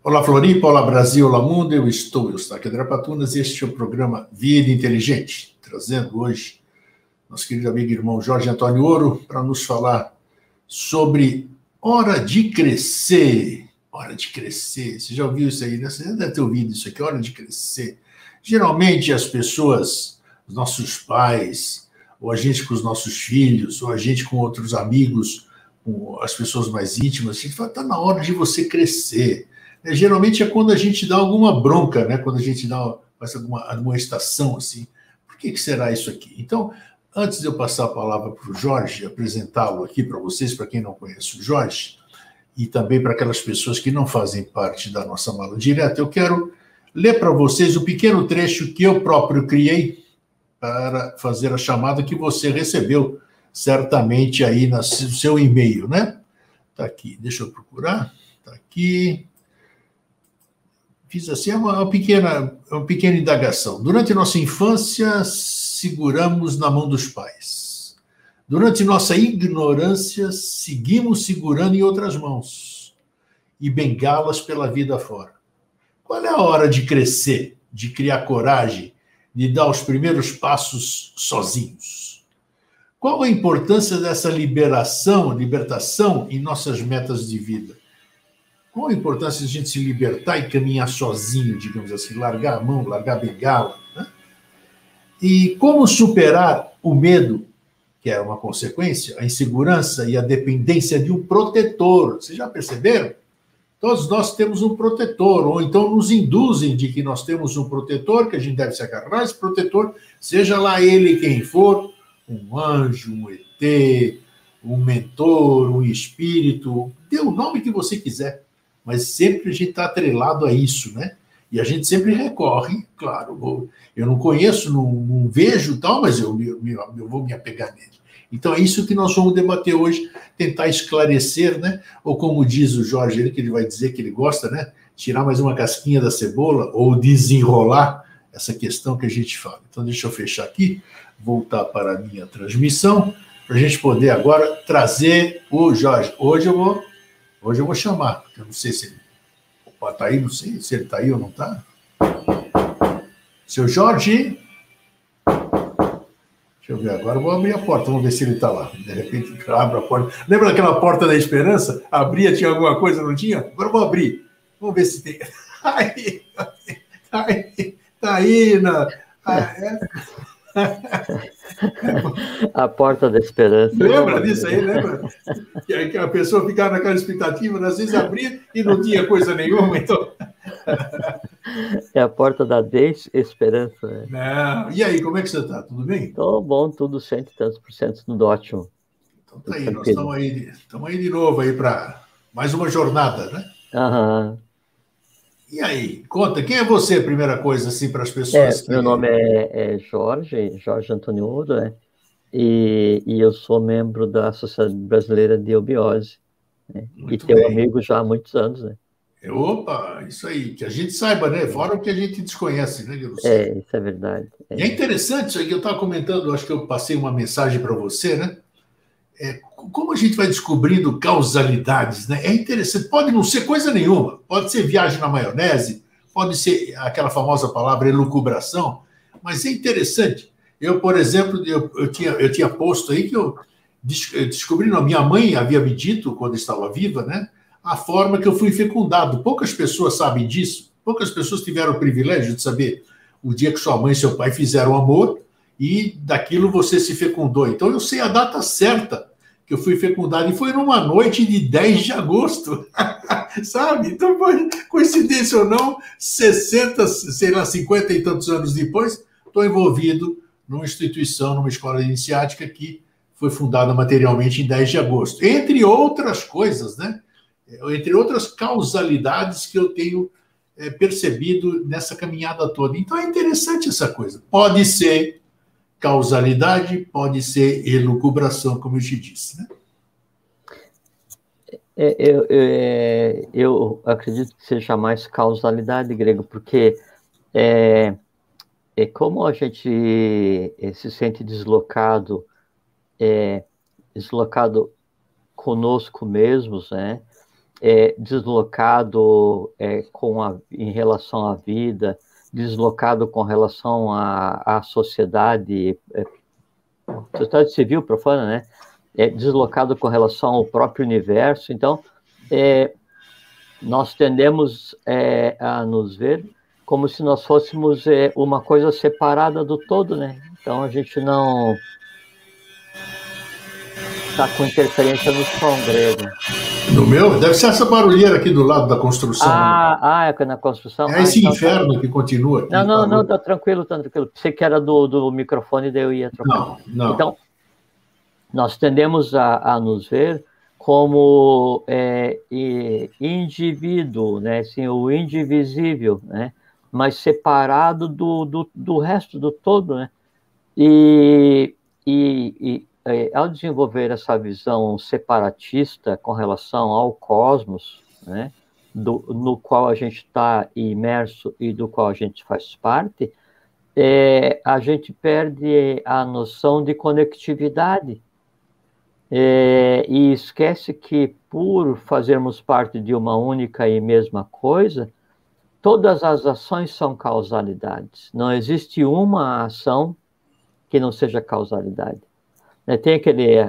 Olá, Floripa, olá, Brasil, olá, mundo. Eu estou, Eustáquio Drapatunas, e este é o programa Vida Inteligente, trazendo hoje nosso querido amigo e irmão Jorge Antônio Ouro para nos falar sobre hora de crescer. Hora de crescer. Você já ouviu isso aí, né? Você já deve ter ouvido isso aqui, hora de crescer. Geralmente as pessoas, os nossos pais, ou a gente com os nossos filhos, ou a gente com outros amigos, com as pessoas mais íntimas, a gente fala, está na hora de você crescer. Geralmente é quando a gente dá alguma bronca, né? Quando a gente faz alguma admoestação, assim. Por que será isso aqui? Então, antes de eu passar a palavra para o Jorge, apresentá-lo aqui para vocês, para quem não conhece o Jorge, e também para aquelas pessoas que não fazem parte da nossa mala direta, eu quero ler para vocês o pequeno trecho que eu próprio criei para fazer a chamada que você recebeu certamente aí no seu e-mail, né? Está aqui, deixa eu procurar. Está aqui. Fiz assim uma pequena indagação. Durante nossa infância, seguramos na mão dos pais. Durante nossa ignorância, seguimos segurando em outras mãos e bengalas pela vida fora. Qual é a hora de crescer, de criar coragem, de dar os primeiros passos sozinhos? Qual a importância dessa libertação em nossas metas de vida? Qual a importância de a gente se libertar e caminhar sozinho, digamos assim, largar a mão, largar a bengala, né? E como superar o medo, que é uma consequência, a insegurança e a dependência de um protetor. Vocês já perceberam? Todos nós temos um protetor, ou então nos induzem de que nós temos um protetor, que a gente deve se agarrar esse protetor, seja lá ele quem for, um anjo, um ET, um mentor, um espírito, dê o nome que você quiser. Mas sempre a gente está atrelado a isso, né? E a gente sempre recorre, claro, eu não conheço, não vejo tal, mas eu vou me apegar nele. Então é isso que nós vamos debater hoje, tentar esclarecer, né? Ou como diz o Jorge, que ele vai dizer que ele gosta, né? Tirar mais uma casquinha da cebola ou desenrolar essa questão que a gente fala. Então deixa eu fechar aqui, voltar para a minha transmissão, para a gente poder agora trazer o Jorge. Hoje eu vou chamar, porque eu não sei se ele está aí, não sei se ele está aí ou não está. Seu Jorge, deixa eu ver agora, eu vou abrir a porta, vamos ver se ele está lá. De repente, abre a porta. Lembra daquela porta da esperança? Abria, tinha alguma coisa, não tinha? Agora eu vou abrir. Vamos ver se tem. Tá aí, A porta da esperança. Lembra disso aí, lembra? Que a pessoa ficava naquela expectativa, às vezes abria e não tinha coisa nenhuma, então... É a porta da desesperança. Né? Não. E aí, como é que você está? Tudo bem? Tô bom, tudo 100 e tantos por cento, tudo ótimo. Então tá aí, nós estamos aí de novo aí para mais uma jornada, né? Aham. E aí, conta, quem é você, primeira coisa, assim, para as pessoas que... Meu nome é Jorge Antônio Ouro, né? E eu sou membro da Sociedade Brasileira de Eubiose, né? E teu amigo já há muitos anos, né? Opa, isso aí, que a gente saiba, né? Fora o que a gente desconhece, né? Isso é verdade. E é interessante isso aí que eu estava comentando, acho que eu passei uma mensagem para você, né? Como a gente vai descobrindo causalidades, né? É interessante, pode não ser coisa nenhuma, pode ser viagem na maionese, pode ser aquela famosa palavra elucubração, mas é interessante. Eu, por exemplo, eu tinha posto aí que eu descobri, não, minha mãe havia me dito, quando estava viva, né? A forma que eu fui fecundado. Poucas pessoas sabem disso, poucas pessoas tiveram o privilégio de saber o dia que sua mãe e seu pai fizeram amor e daquilo você se fecundou. Então eu sei a data certa que eu fui fecundado, e foi numa noite de 10 de agosto, sabe? Então, coincidência ou não, 60, sei lá, 50 e tantos anos depois, estou envolvido numa instituição, numa escola iniciática que foi fundada materialmente em 10 de agosto. Entre outras coisas, né? Entre outras causalidades que eu tenho percebido nessa caminhada toda. Então, é interessante essa coisa. Pode ser causalidade, pode ser elucubração, como eu te disse, né? Eu acredito que seja mais causalidade, Grego, porque como a gente se sente deslocado conosco mesmos, né? deslocado em relação à vida, deslocado com relação à sociedade, sociedade civil profana, né? Deslocado com relação ao próprio universo. Então, nós tendemos a nos ver como se nós fôssemos uma coisa separada do todo, né? Então, a gente não está com interferência no som, Grego. No meu? Deve ser essa barulheira aqui do lado da construção. É na construção? É esse então, inferno que continua aqui. Não, tá tranquilo, tá tranquilo. Pensei que era do microfone, daí eu ia trocar. Não. Então, nós tendemos a nos ver como indivíduo, né? Assim, o indivisível, né? Mas separado do resto do todo, né? E ao desenvolver essa visão separatista com relação ao cosmos, né? No qual a gente está imerso e do qual a gente faz parte, a gente perde a noção de conectividade. E esquece que, por fazermos parte de uma única e mesma coisa, todas as ações são causalidades. Não existe uma ação que não seja causalidade. Tem aquele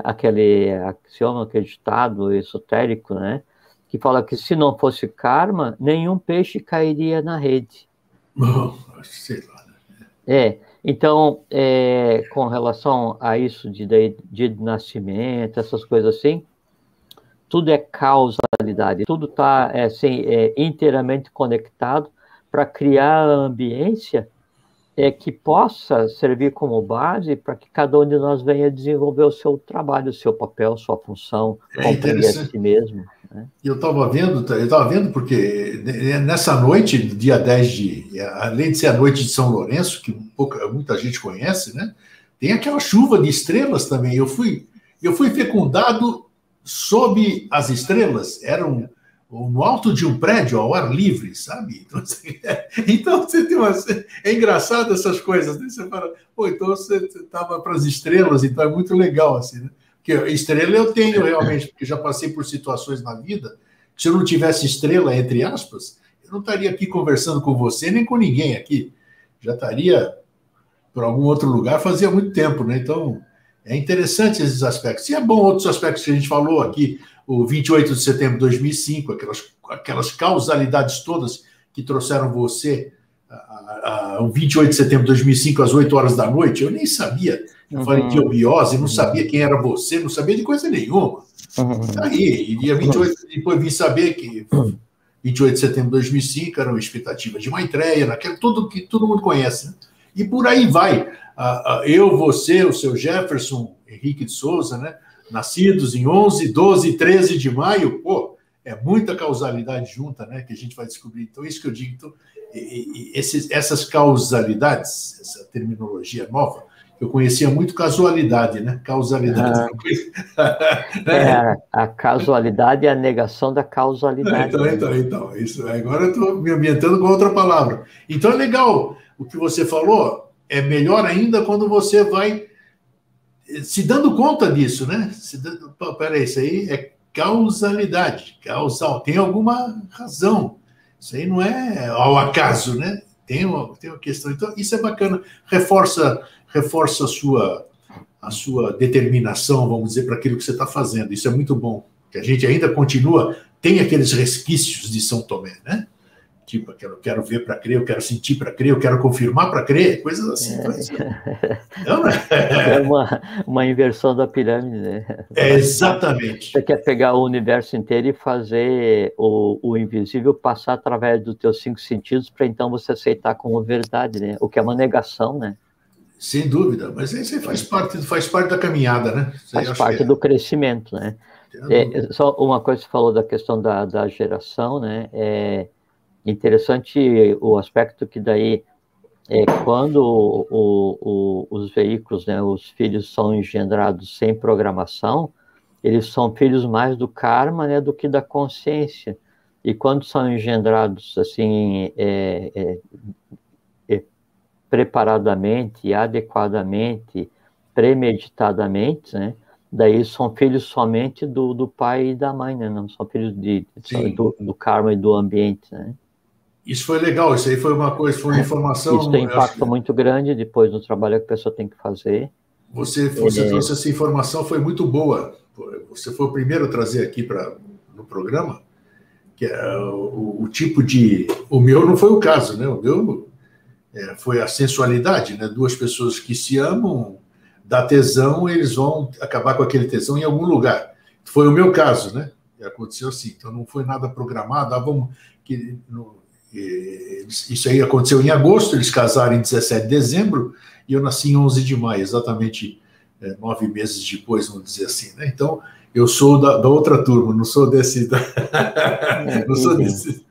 axioma, aquele ditado esotérico, né, que fala que se não fosse karma, nenhum peixe cairia na rede. Sei lá. Então, com relação a isso de nascimento, essas coisas assim, tudo é causalidade, tudo está inteiramente conectado para criar a ambiência que possa servir como base para que cada um de nós venha desenvolver o seu trabalho, o seu papel, sua função, compreender a si mesmo. Né? Eu estava vendo porque nessa noite, dia 10 além de ser a noite de São Lourenço, que muita gente conhece, né? Tem aquela chuva de estrelas também. Eu fui fecundado sob as estrelas, no alto de um prédio, ao ar livre, sabe? Então você tem é engraçado essas coisas, né? Você fala, então você estava para as estrelas, então é muito legal, assim, né? Porque estrela eu tenho realmente, porque já passei por situações na vida, que se eu não tivesse estrela, entre aspas, eu não estaria aqui conversando com você, nem com ninguém aqui. Já estaria por algum outro lugar fazia muito tempo, né? Então, é interessante esses aspectos. E é bom outros aspectos que a gente falou aqui, o 28 de setembro de 2005, aquelas causalidades todas que trouxeram você o 28 de setembro de 2005, às 8 horas da noite, eu nem sabia. Eu falei de eubiose, não sabia quem era você, não sabia de coisa nenhuma. Aí, e dia 28, depois vim saber que 28 de setembro de 2005 era uma expectativa de Maitreya, tudo que todo mundo conhece, né? E por aí vai. Eu, você, o seu Jefferson Henrique de Souza, né? Nascidos em 11, 12 e 13 de maio, é muita causalidade junta, né? Que a gente vai descobrir. Então, isso que eu digo. Então, essas causalidades, essa terminologia nova, eu conhecia muito causalidade, né? Causalidade. A causalidade é a negação da causalidade. Então. Isso, agora eu estou me ambientando com outra palavra. Então, é legal. O que você falou é melhor ainda quando você vai se dando conta disso, né? Peraí, isso aí é causalidade, causal, tem alguma razão. Isso aí não é ao acaso, né? Tem uma questão. Então, isso é bacana, reforça a sua determinação, vamos dizer, para aquilo que você está fazendo. Isso é muito bom, que a gente ainda continua, tem aqueles resquícios de São Tomé, né? Tipo, eu quero ver para crer, eu quero sentir para crer, eu quero confirmar para crer, coisas assim. É uma inversão da pirâmide, né? Exatamente. Você quer pegar o universo inteiro e fazer o invisível passar através dos teus 5 sentidos para então você aceitar como verdade, né? O que é uma negação, né? Sem dúvida, mas isso faz parte da caminhada, né? Faz parte do crescimento, né? Só uma coisa que você falou da questão da geração, né? Interessante o aspecto que daí quando os veículos, né, os filhos são engendrados sem programação, eles são filhos mais do karma, né, do que da consciência. E quando são engendrados assim preparadamente, adequadamente, premeditadamente, né, Daí são filhos somente do pai e da mãe, né? Não são filhos do karma e do ambiente, né? Isso foi legal, isso aí foi uma coisa, foi uma informação. Isso tem impacto muito grande depois do trabalho que a pessoa tem que fazer. Você trouxe essa informação, foi muito boa. Você foi o primeiro a trazer aqui no programa, que é o tipo de... O meu não foi o caso, né? O meu foi a sensualidade, né? Duas pessoas que se amam, dá tesão, eles vão acabar com aquele tesão em algum lugar. Foi o meu caso, né? Aconteceu assim, então não foi nada programado. Isso aí aconteceu em agosto, eles casaram em 17 de dezembro, e eu nasci em 11 de maio, exatamente 9 meses depois, vamos dizer assim, né? Então, eu sou da outra turma, não sou desse... não sou desse...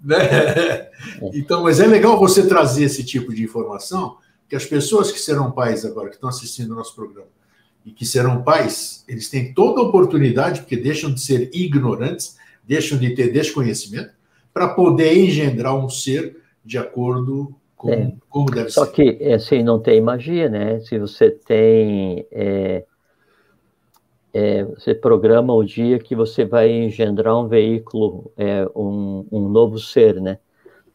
né? Então, mas é legal você trazer esse tipo de informação, que as pessoas que serão pais agora, que estão assistindo o nosso programa, e que serão pais, eles têm toda a oportunidade, porque deixam de ser ignorantes, deixam de ter desconhecimento, para poder engendrar um ser de acordo com como deve ser. Só que, assim, não tem magia, né? Se você tem... você programa o dia que você vai engendrar um veículo, um novo ser, né?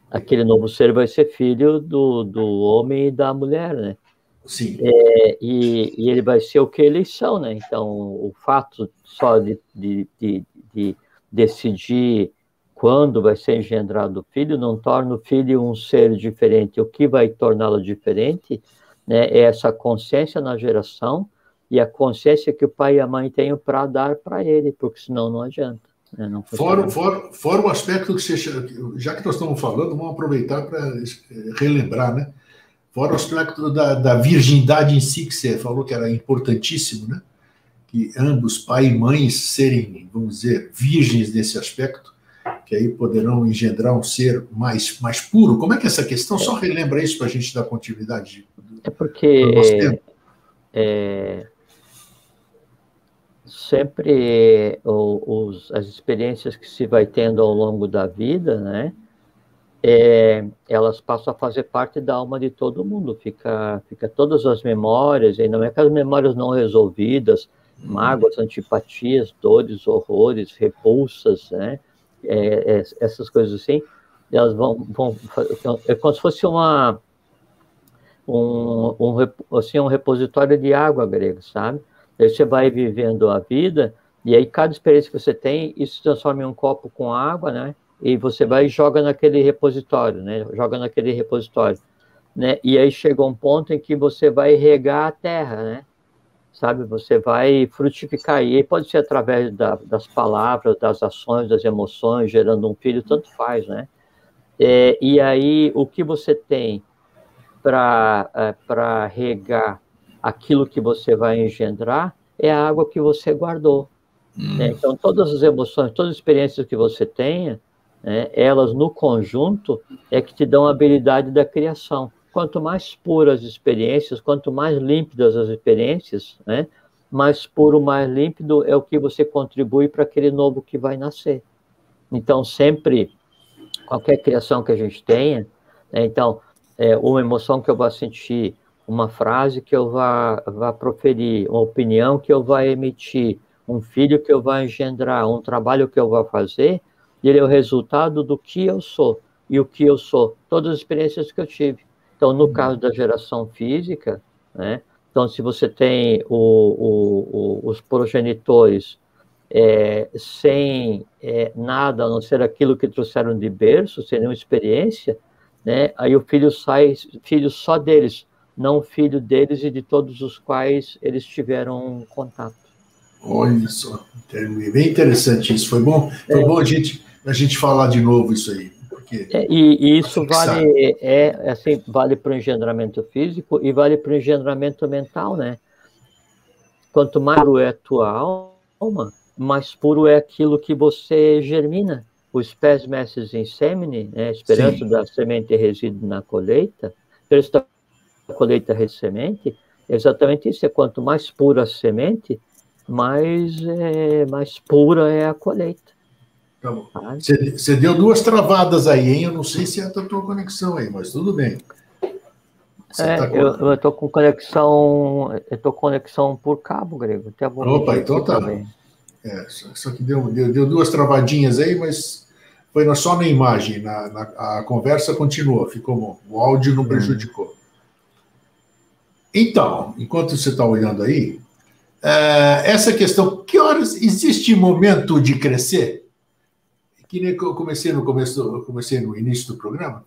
Aquele novo ser vai ser filho do homem e da mulher, né? Sim. E ele vai ser o que eles são, né? Então, o fato só de decidir quando vai ser engendrado o filho não torna o filho um ser diferente. O que vai torná-lo diferente, né, é essa consciência na geração e a consciência que o pai e a mãe têm para dar para ele, porque senão não adianta. Né? Não fora o aspecto que você... Já que nós estamos falando, vamos aproveitar para relembrar, né? Fora o aspecto da virgindade em si, que você falou que era importantíssimo, né? Que ambos, pai e mãe, serem, vamos dizer, virgens nesse aspecto, que aí poderão engendrar um ser mais puro. Como é que é essa questão? Só relembra isso para a gente dar continuidade. Porque sempre as experiências que se vai tendo ao longo da vida, né? Elas passam a fazer parte da alma de todo mundo. Fica todas as memórias, e não é aquelas memórias não resolvidas, mágoas, antipatias, dores, horrores, repulsas, né? Essas coisas assim, elas vão é como se fosse um repositório de água grega, sabe? Aí você vai vivendo a vida, e aí cada experiência que você tem, isso se transforma em um copo com água, né? E você vai e joga naquele repositório, né? Né? E aí chega um ponto em que você vai regar a terra, né? Sabe? Você vai frutificar, e pode ser através das palavras, das ações, das emoções, gerando um filho, tanto faz, né? E aí, o que você tem para regar aquilo que você vai engendrar é a água que você guardou. Né? Então, todas as emoções, todas as experiências que você tenha, né, elas no conjunto é que te dão a habilidade da criação. Quanto mais puras as experiências, quanto mais límpidas as experiências, né, mais puro, mais límpido é o que você contribui para aquele novo que vai nascer. Então, sempre, qualquer criação que a gente tenha, né, então, uma emoção que eu vá sentir, uma frase que eu vá proferir, uma opinião que eu vá emitir, um filho que eu vá engendrar, um trabalho que eu vá fazer, ele é o resultado do que eu sou. E o que eu sou, todas as experiências que eu tive. Então, no caso da geração física, né? Então, se você tem os progenitores sem nada, a não ser aquilo que trouxeram de berço, sem nenhuma experiência, né? Aí o filho sai filho só deles, não filho deles e de todos os quais eles tiveram contato. Olha só, bem interessante isso. Foi bom a gente falar de novo isso aí. E isso vale, assim, vale para o engendramento físico e vale para o engendramento mental, né? Quanto mais puro é a tua alma, mais puro é aquilo que você germina. Os pés mestres em semine, né? A esperança da semente reside na colheita, a esperança da colheita reside na semente, é exatamente isso. Quanto mais pura a semente, mais pura é a colheita. Tá bom. Você deu duas travadas aí, hein? Eu não sei se é a tua conexão aí, mas tudo bem. Você tá eu estou com conexão por cabo, Grego. Tem algum Opa, então tá. também. Só que deu duas travadinhas aí, mas foi só na imagem. A conversa continuou, ficou bom. O áudio não prejudicou. Então, enquanto você está olhando aí, essa questão, que horas existe momento de crescer? Que nem eu comecei no início do programa.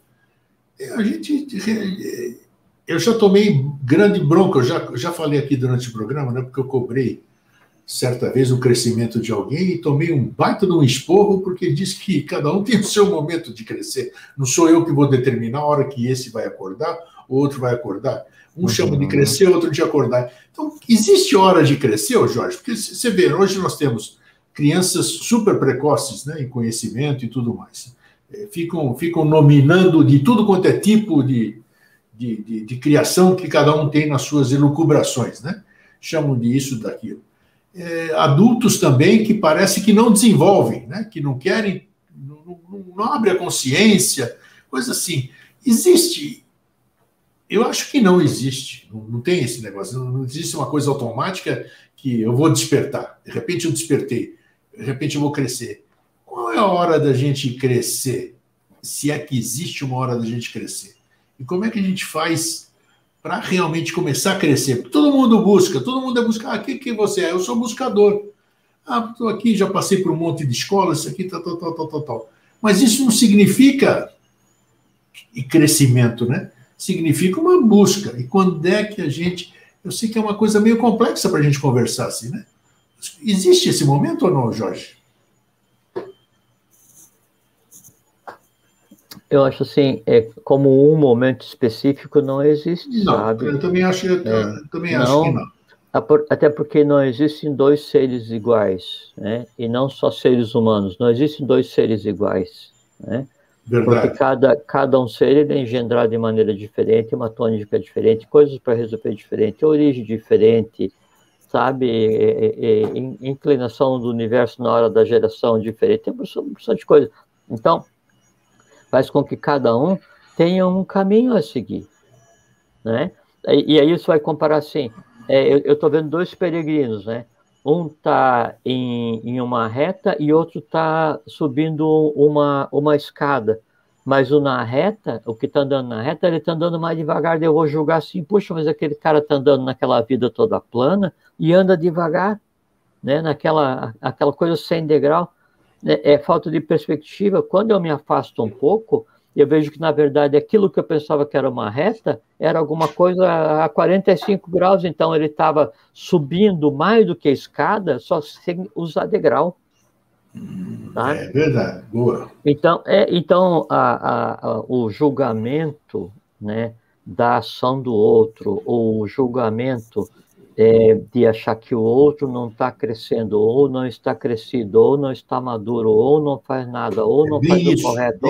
Eu já tomei grande bronca, eu já falei aqui durante o programa, né, porque eu cobrei certa vez o crescimento de alguém e tomei um baita de um esporro porque disse que cada um tem o seu momento de crescer. Não sou eu que vou determinar a hora que esse vai acordar, o outro vai acordar. Um chama de crescer, outro de acordar. Então, existe hora de crescer, Jorge? Porque você vê, hoje nós temos crianças super precoces, né, em conhecimento e tudo mais. Ficam nominando de tudo quanto é tipo de criação que cada um tem nas suas elucubrações, né? Chamam de isso, daquilo. Adultos também que parece que não desenvolvem, né? Que não querem, não abrem a consciência, coisa assim. Existe? Eu acho que não existe, não tem esse negócio, não existe uma coisa automática que eu vou despertar. De repente eu despertei, de repente eu vou crescer. Qual é a hora da gente crescer? Se é que existe uma hora da gente crescer? E como é que a gente faz para realmente começar a crescer? Todo mundo busca, todo mundo é buscar. Que você é? Eu sou buscador. Estou aqui, já passei por um monte de escola, isso aqui, tal. Mas isso não significa crescimento, né? Significa uma busca. E quando é que a gente... Eu sei que é uma coisa meio complexa para a gente conversar assim, né? Existe esse momento ou não, Jorge? Eu acho assim, como um momento específico não existe, não, sabe? Eu também acho que não. Até porque não existem dois seres iguais, né? E não só seres humanos, não existem dois seres iguais, né? Verdade. Porque cada um ser ele é engendrado de maneira diferente, uma tônica diferente, coisas para resolver diferente, origem diferente, sabe? Inclinação do universo na hora da geração diferente, tem uma porção de coisas. Então, faz com que cada um tenha um caminho a seguir, né? E aí você vai comparar assim, eu estou vendo dois peregrinos, né? Um está em uma reta e outro está subindo uma escada. Mas o que está andando na reta, ele está andando mais devagar. Eu vou julgar assim, puxa, mas aquele cara está andando naquela vida toda plana e anda devagar, né? Aquela coisa sem degrau. É falta de perspectiva. Quando eu me afasto um pouco, eu vejo que, na verdade, aquilo que eu pensava que era uma reta era alguma coisa a 45 graus, então ele estava subindo mais do que a escada, só sem usar degrau. Tá? É verdade, boa. Então o julgamento, né, da ação do outro, ou o julgamento de achar que o outro não está crescendo, ou não está crescido, ou não está maduro, ou não faz nada, ou não faz o correto.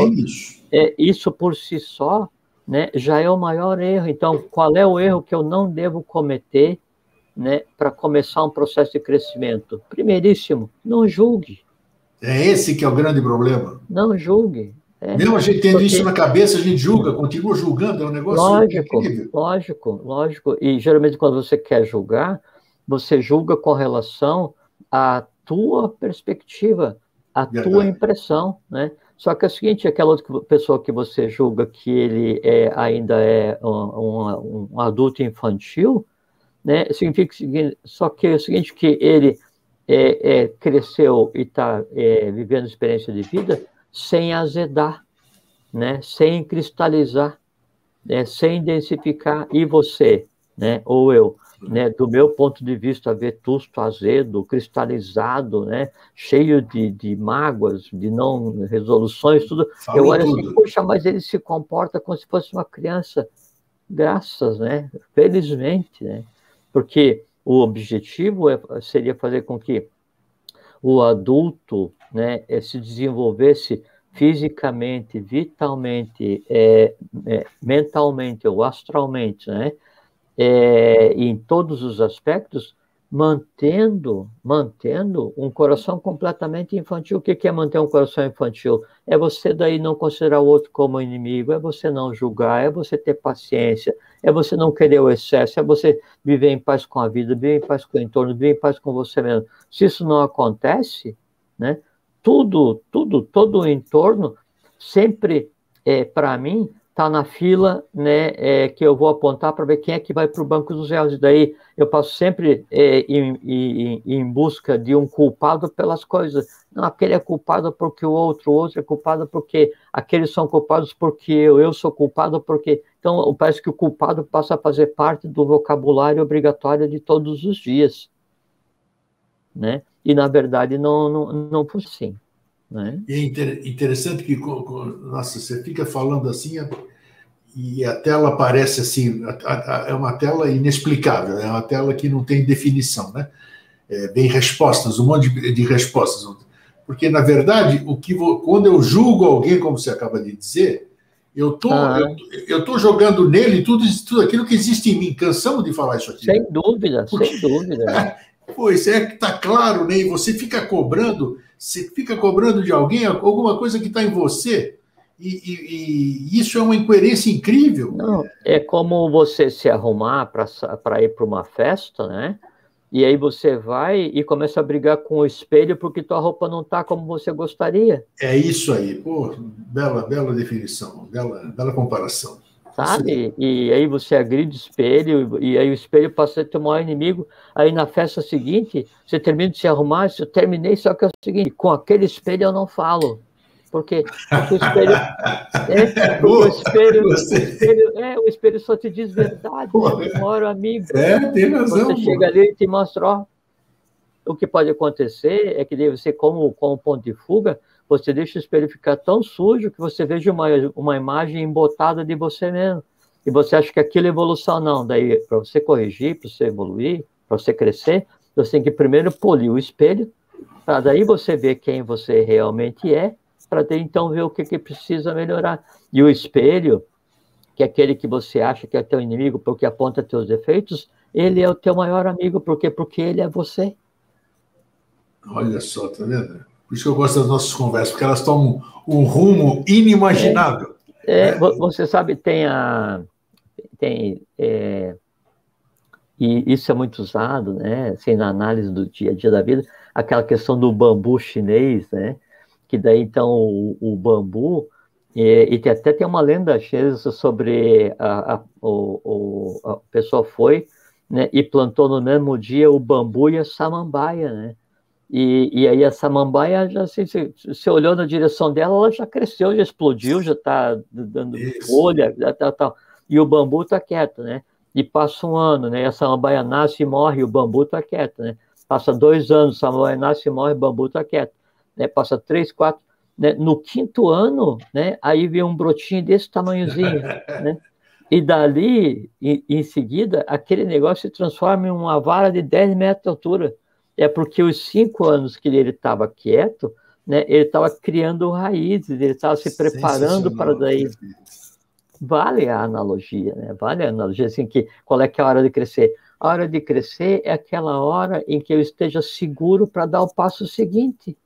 Isso por si só, né, já é o maior erro. Então, qual é o erro que eu não devo cometer, né, para começar um processo de crescimento? Primeiríssimo, não julgue. É esse que é o grande problema. Não julgue. Mesmo a gente tendo isso na cabeça, a gente julga, continua julgando, é um negócio incrível. Lógico. E geralmente quando você quer julgar, você julga com relação à tua perspectiva, à tua impressão, né? Só que é o seguinte, aquela outra pessoa que você julga que ele ainda é um adulto infantil, né? Significa só que é o seguinte, que ele cresceu e está vivendo experiência de vida sem azedar, né? Sem cristalizar, né? Sem densificar. E você, né? Ou eu, né? Do meu ponto de vista vetusto, azedo, cristalizado, né? Cheio de mágoas, de não resoluções, tudo. Eu olho assim, poxa, mas ele se comporta como se fosse uma criança. Graças, né? Felizmente, né? Porque o objetivo seria fazer com que o adulto, né, se desenvolvesse fisicamente, vitalmente, mentalmente ou astralmente, né, em todos os aspectos, mantendo um coração completamente infantil. O que é manter um coração infantil? É você daí não considerar o outro como inimigo, é você não julgar, é você ter paciência, é você não querer o excesso, é você viver em paz com a vida, viver em paz com o entorno, viver em paz com você mesmo. Se isso não acontece, né, todo o entorno sempre, para mim, está na fila, né, que eu vou apontar para ver quem é que vai para o banco dos réus. E daí eu passo sempre em busca de um culpado pelas coisas. Não, aquele é culpado porque o outro é culpado porque aqueles são culpados porque eu sou culpado porque... Então, parece que o culpado passa a fazer parte do vocabulário obrigatório de todos os dias, né? E, na verdade, não foi assim, né? E é interessante que, nossa, você fica falando assim e a tela aparece assim, é uma tela inexplicável, é uma tela que não tem definição, né? Bem respostas, um monte de respostas. Porque, na verdade, quando eu julgo alguém, como você acaba de dizer, eu tô jogando nele tudo aquilo que existe em mim. Cansamos de falar isso aqui. Sem dúvida, sem dúvida. Pois é, que está claro, né? E você fica cobrando de alguém alguma coisa que está em você. E isso é uma incoerência incrível. Não, é como você se arrumar para ir para uma festa, né? E aí você vai e começa a brigar com o espelho porque tua roupa não está como você gostaria. É isso aí. Pô, bela definição, bela comparação. Sabe? E aí você agride o espelho, e aí o espelho passa a ser teu maior inimigo. Aí na festa seguinte, você termina de se arrumar, eu terminei, só que é o seguinte, com aquele espelho eu não falo. Porque o espelho... o espelho só te diz verdade, né? Meu maior amigo. Tem razão. Você chega ali e te mostra, ó, o que pode acontecer é que você, como ponto de fuga, você deixa o espelho ficar tão sujo que você veja uma imagem embotada de você mesmo. E você acha que aquilo é evolução. Não, daí, para você corrigir, para você evoluir, para você crescer, você tem que primeiro polir o espelho, para daí você ver quem você realmente é, para daí então ver o que precisa melhorar. E o espelho, que é aquele que você acha que é teu inimigo porque aponta teus defeitos, ele é o teu maior amigo, porque ele é você. Olha só, tá vendo? Por isso que eu gosto das nossas conversas, porque elas tomam um rumo inimaginável. Você sabe, e isso é muito usado, né, assim, na análise do dia a dia da vida, aquela questão do bambu chinês, né, que daí, então, o bambu, e até tem uma lenda chinesa sobre a pessoa foi, né, e plantou no mesmo dia o bambu e a samambaia, né, e aí a samambaia, já, assim, você olhou na direção dela, ela já cresceu, já explodiu, já está dando folha, tal. E o bambu está quieto, né? E passa um ano, né? A samambaia nasce e morre, o bambu está quieto, né? Passa 2 anos, a samambaia nasce e morre, o bambu está quieto. Né? Passa 3, 4... Né? No 5º ano, né? Aí vem um brotinho desse tamanhozinho, né? E dali, em seguida, aquele negócio se transforma em uma vara de 10 metros de altura. É porque os 5 anos que ele estava quieto, né, ele estava criando raízes, ele estava se preparando para daí. Vale a analogia, né? Vale a analogia, assim, qual é que é a hora de crescer? A hora de crescer é aquela hora em que eu esteja seguro para dar o passo seguinte.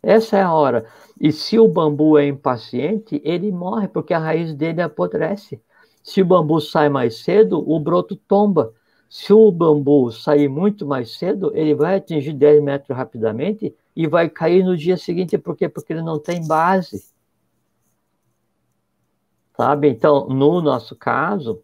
Essa é a hora. E se o bambu é impaciente, ele morre, porque a raiz dele apodrece. Se o bambu sai mais cedo, o broto tomba. Se o bambu sair muito mais cedo, ele vai atingir 10 metros rapidamente e vai cair no dia seguinte. Por quê? Porque ele não tem base. Sabe? Então, no nosso caso,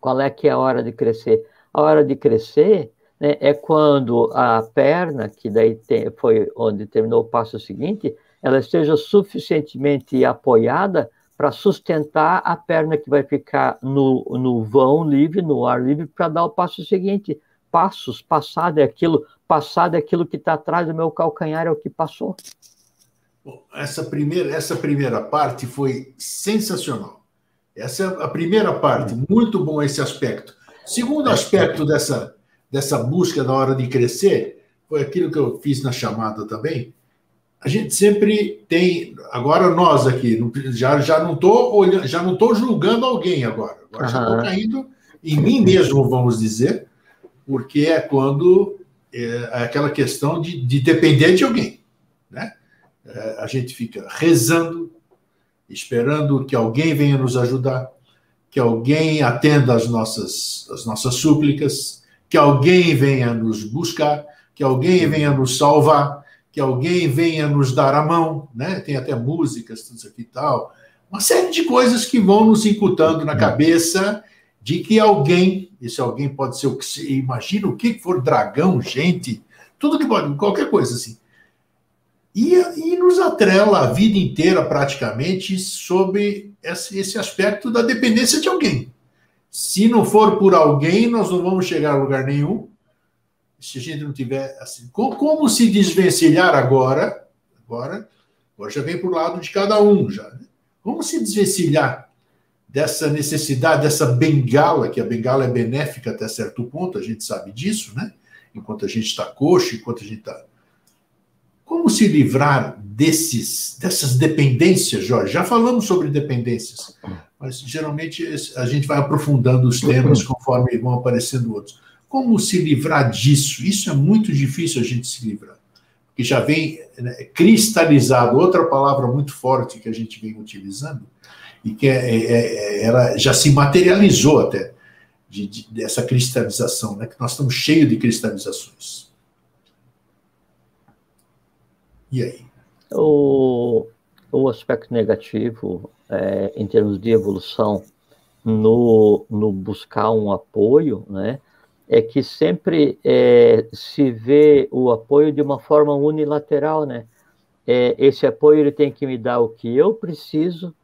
qual é que é a hora de crescer? A hora de crescer, né, é quando a perna, que daí foi onde terminou o passo seguinte, ela esteja suficientemente apoiada para sustentar a perna que vai ficar no vão livre, no ar livre, para dar o passo seguinte. Passado é aquilo que está atrás do meu calcanhar, é o que passou. Bom, essa primeira parte foi sensacional. Essa é a primeira parte, muito bom esse aspecto. Segundo aspecto dessa busca da hora de crescer, foi aquilo que eu fiz na chamada também. A gente sempre tem, agora nós aqui, já não estou julgando alguém agora já estou caindo em mim mesmo, vamos dizer, porque é quando é aquela questão de depender de alguém, né? A gente fica rezando, esperando que alguém venha nos ajudar, que alguém atenda às nossas súplicas, que alguém venha nos buscar, que alguém venha nos salvar, que alguém venha nos dar a mão, né? Tem até músicas, tudo isso aqui e tal. Uma série de coisas que vão nos incutando na cabeça de que alguém, esse alguém pode ser o que se imagina, o que for, dragão, gente, tudo que pode, qualquer coisa assim. E nos atrela a vida inteira, praticamente, sobre esse aspecto da dependência de alguém. Se não for por alguém, nós não vamos chegar a lugar nenhum. Se a gente não tiver assim. Como se desvencilhar agora? Agora já vem para o lado de cada um. Já, né? Como se desvencilhar dessa necessidade, dessa bengala, que a bengala é benéfica até certo ponto, a gente sabe disso, né? Enquanto a gente está coxo, enquanto a gente está. Como se livrar dessas dependências, Jorge? Já falamos sobre dependências, mas geralmente a gente vai aprofundando os temas conforme vão aparecendo outros. Como se livrar disso? Isso é muito difícil a gente se livrar, porque já vem, né, cristalizado, outra palavra muito forte que a gente vem utilizando, e que ela já se materializou até, dessa cristalização, né? Que nós estamos cheios de cristalizações. E aí? O aspecto negativo, em termos de evolução, no buscar um apoio, né, é que sempre se vê o apoio de uma forma unilateral, né? Esse apoio ele tem que me dar o que eu preciso,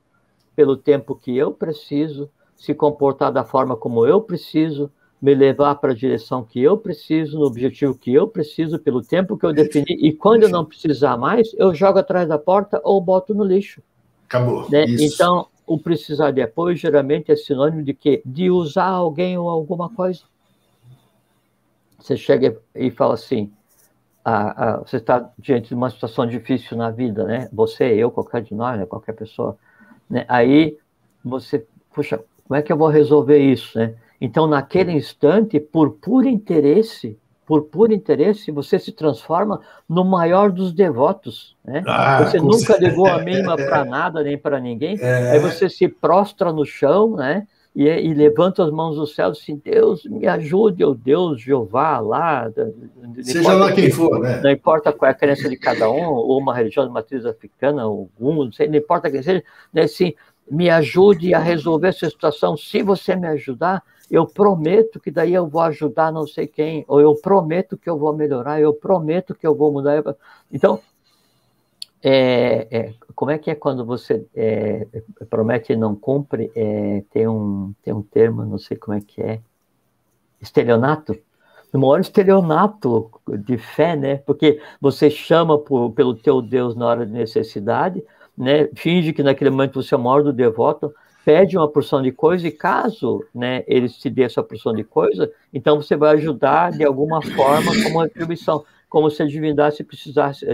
pelo tempo que eu preciso, se comportar da forma como eu preciso, me levar para a direção que eu preciso, no objetivo que eu preciso, pelo tempo que eu defini, e quando eu não precisar mais, eu jogo atrás da porta ou boto no lixo. Acabou. Né? Isso. Então, o precisar de apoio geralmente é sinônimo de quê? De usar alguém ou alguma coisa. Você chega e fala assim, você está diante de uma situação difícil na vida, né? Você, eu, qualquer de nós, né? Qualquer pessoa. Né? Aí você, puxa, como é que eu vou resolver isso, né? Então, naquele instante, por puro interesse, você se transforma no maior dos devotos, né? Você nunca ligou a mínima para nada, nem para ninguém, aí você se prostra no chão, né? E levanta as mãos do céu e diz assim, Deus, me ajude, oh Deus, Jeová, lá... Seja lá quem for, né? Não importa qual é a crença de cada um, ou uma religião de matriz africana, algum, não sei, não importa quem seja, né? Assim, me ajude a resolver essa situação. Se você me ajudar, eu prometo que daí eu vou ajudar não sei quem, ou eu prometo que eu vou melhorar, eu prometo que eu vou mudar. Então, como é que é quando você promete e não cumpre? Tem um termo, não sei como é que é, estelionato? O maior estelionato de fé, né? Porque você chama pelo teu Deus na hora de necessidade, né? Finge que naquele momento você é o maior do devoto, pede uma porção de coisa e caso, né, ele te dê essa porção de coisa, então você vai ajudar de alguma forma como retribuição, como se a divindade precisasse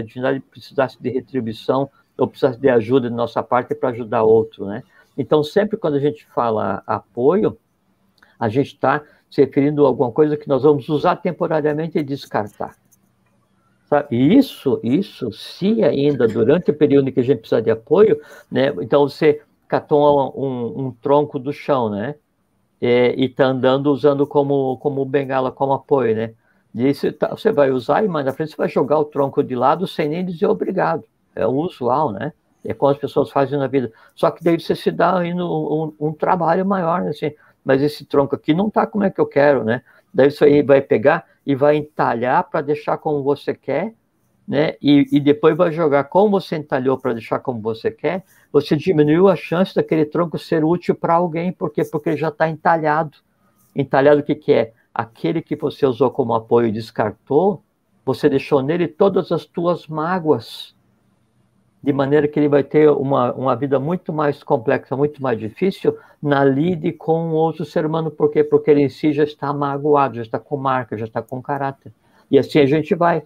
de retribuição ou precisasse de ajuda de nossa parte para ajudar outro, né? Então, sempre quando a gente fala apoio, a gente está se referindo a alguma coisa que nós vamos usar temporariamente e descartar. Sabe? E isso, se ainda durante o período em que a gente precisa de apoio, né, então você catou um tronco do chão, né, e está andando usando como bengala, como apoio, né, e aí você vai usar e mais na frente você vai jogar o tronco de lado sem nem dizer obrigado. É o usual, né, é como as pessoas fazem na vida. Só que daí você se dá ainda um trabalho maior, né, assim, mas esse tronco aqui não está como é que eu quero, né, daí você aí vai pegar e vai entalhar para deixar como você quer, né? E depois vai jogar como você entalhou para deixar como você quer, você diminuiu a chance daquele tronco ser útil para alguém, por quê? Porque já está entalhado. Entalhado o que é? Aquele que você usou como apoio e descartou, você deixou nele todas as tuas mágoas, de maneira que ele vai ter uma vida muito mais complexa, muito mais difícil na lide com o outro ser humano. Por quê? Porque ele em si já está magoado, já está com marca, já está com caráter. E assim a gente vai.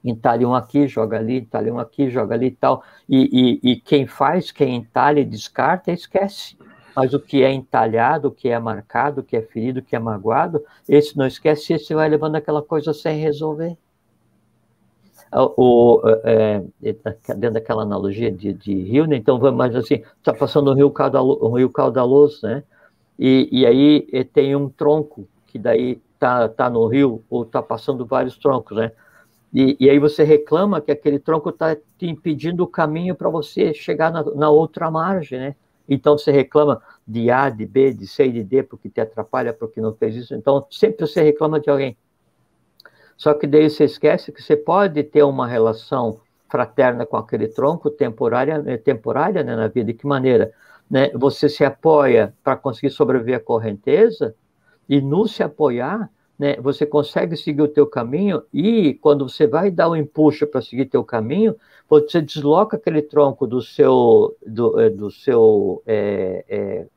Entalha um aqui, joga ali, entalha um aqui, joga ali e tal. E quem entalha e descarta, esquece. Mas o que é entalhado, o que é marcado, o que é ferido, o que é magoado, esse não esquece, esse vai levando aquela coisa sem resolver. Dentro daquela analogia de rio, né? Então, mas assim, está passando um rio caudaloso, né? e aí tem um tronco, que daí tá no rio, ou tá passando vários troncos, né? E aí você reclama que aquele tronco está te impedindo o caminho para você chegar na outra margem, né? Então você reclama de A, de B, de C e de D, porque te atrapalha, porque não fez isso. Então sempre você reclama de alguém. Só que daí você esquece que você pode ter uma relação fraterna com aquele tronco temporária, né, na vida. De que maneira? Né? Você se apoia para conseguir sobreviver à correnteza, e no se apoiar, né, você consegue seguir o teu caminho, e quando você vai dar o empuxo para seguir teu caminho, você desloca aquele tronco do seu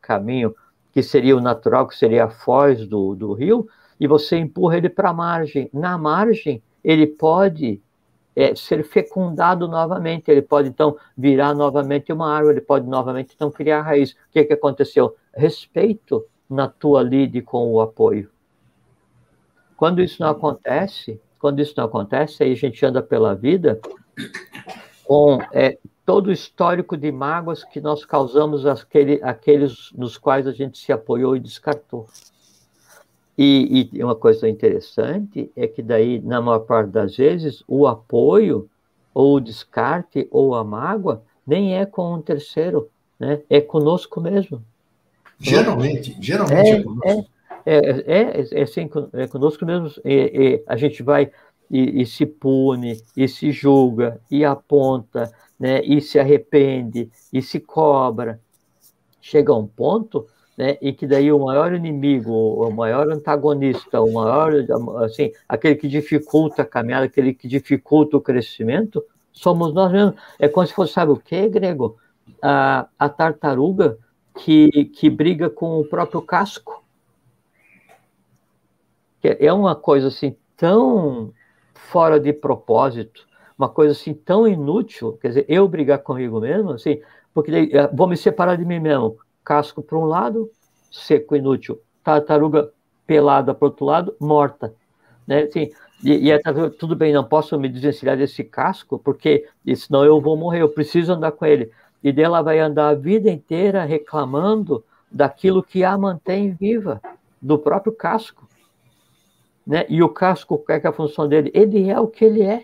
caminho, que seria o natural, que seria a foz do rio, e você empurra ele para a margem. Na margem, ele pode ser fecundado novamente, ele pode, então, virar novamente uma árvore, ele pode novamente, então, criar raiz. O que aconteceu? Respeito na tua lide com o apoio. Quando isso não acontece, aí a gente anda pela vida com todo o histórico de mágoas que nós causamos aqueles nos quais a gente se apoiou e descartou. E uma coisa interessante é que daí, na maior parte das vezes, o apoio, ou o descarte, ou a mágoa, nem é com um terceiro, né? É conosco mesmo. Geralmente é conosco. Assim, é conosco mesmo. A gente vai e se pune, e se julga, e aponta, né? E se arrepende, e se cobra. Chega a um ponto, né, e que daí o maior inimigo, o maior antagonista, o maior, assim, aquele que dificulta a caminhada, aquele que dificulta o crescimento, somos nós mesmos. É como se fosse, sabe o quê, Grego? A tartaruga que briga com o próprio casco. É uma coisa assim tão fora de propósito, uma coisa assim tão inútil, quer dizer, eu brigar comigo mesmo, assim, porque daí, vou me separar de mim mesmo. Casco para um lado, seco, inútil. Tartaruga pelada para o outro lado, morta. Né? Assim, tudo bem, não posso me desvencilhar desse casco, porque senão eu vou morrer, eu preciso andar com ele. E daí ela vai andar a vida inteira reclamando daquilo que a mantém viva, do próprio casco. Né? E o casco, qual é a função dele? Ele é o que ele é.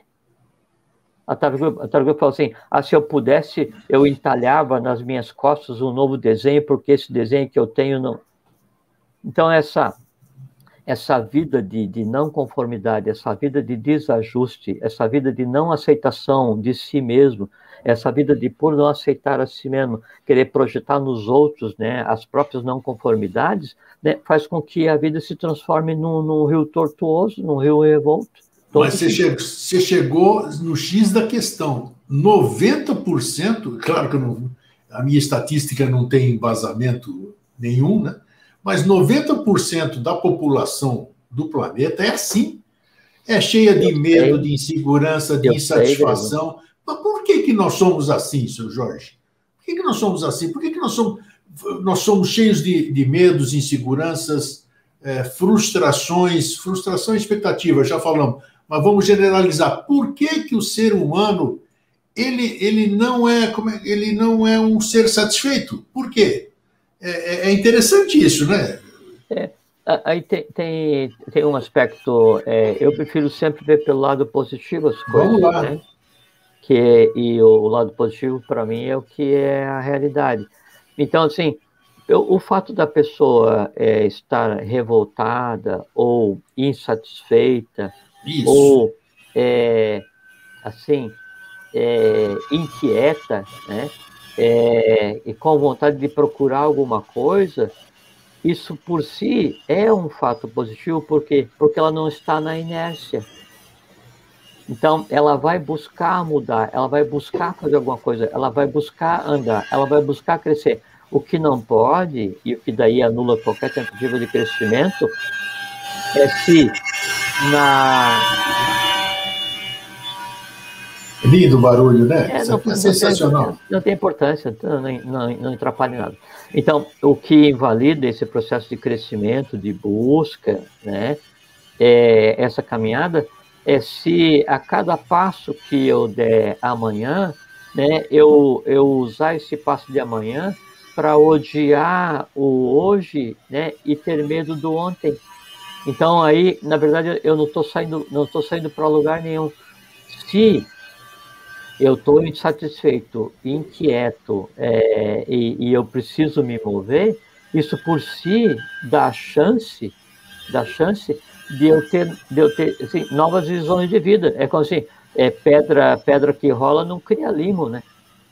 A tartaruga falou assim, se eu pudesse, eu entalhava nas minhas costas um novo desenho, porque esse desenho que eu tenho não... Então, essa vida de não conformidade, essa vida de desajuste, essa vida de não aceitação de si mesmo, essa vida de, por não aceitar a si mesmo, querer projetar nos outros, né, as próprias não conformidades, né, faz com que a vida se transforme num rio tortuoso, num rio revolto. Mas você chegou no X da questão. 90%, claro que a minha estatística não tem embasamento nenhum, né? Mas 90% da população do planeta é assim. É cheia de medo, de insegurança, de insatisfação. Mas por que nós somos assim, seu Jorge? Por que nós somos assim? Por que nós somos cheios de medos, inseguranças, frustrações, frustração e expectativa, já falamos. Mas vamos generalizar. Por que o ser humano ele não é um ser satisfeito? Por quê? É interessante isso, né? Aí tem um aspecto, eu prefiro sempre ver pelo lado positivo as coisas. Vamos lá. Né? E o lado positivo, para mim, é o que é a realidade. Então, assim, o fato da pessoa estar revoltada ou insatisfeita, isso, ou assim, inquieta, né? E com vontade de procurar alguma coisa, isso por si é um fato positivo, porque ela não está na inércia. Então, ela vai buscar mudar, ela vai buscar fazer alguma coisa, ela vai buscar andar, ela vai buscar crescer. O que não pode, e o que daí anula qualquer tentativa de crescimento, é se Lindo o barulho, né? É sensacional. Não tem importância, não atrapalha nada. Então, o que invalida esse processo de crescimento, de busca, né, essa caminhada, é se a cada passo que eu der amanhã, né, eu usar esse passo de amanhã para odiar o hoje, né, e ter medo do ontem. Então aí, na verdade, eu não estou saindo para lugar nenhum. Se eu estou insatisfeito, inquieto, e eu preciso me mover, isso por si dá chance de eu ter assim, novas visões de vida. É como assim, pedra que rola não cria limo, né?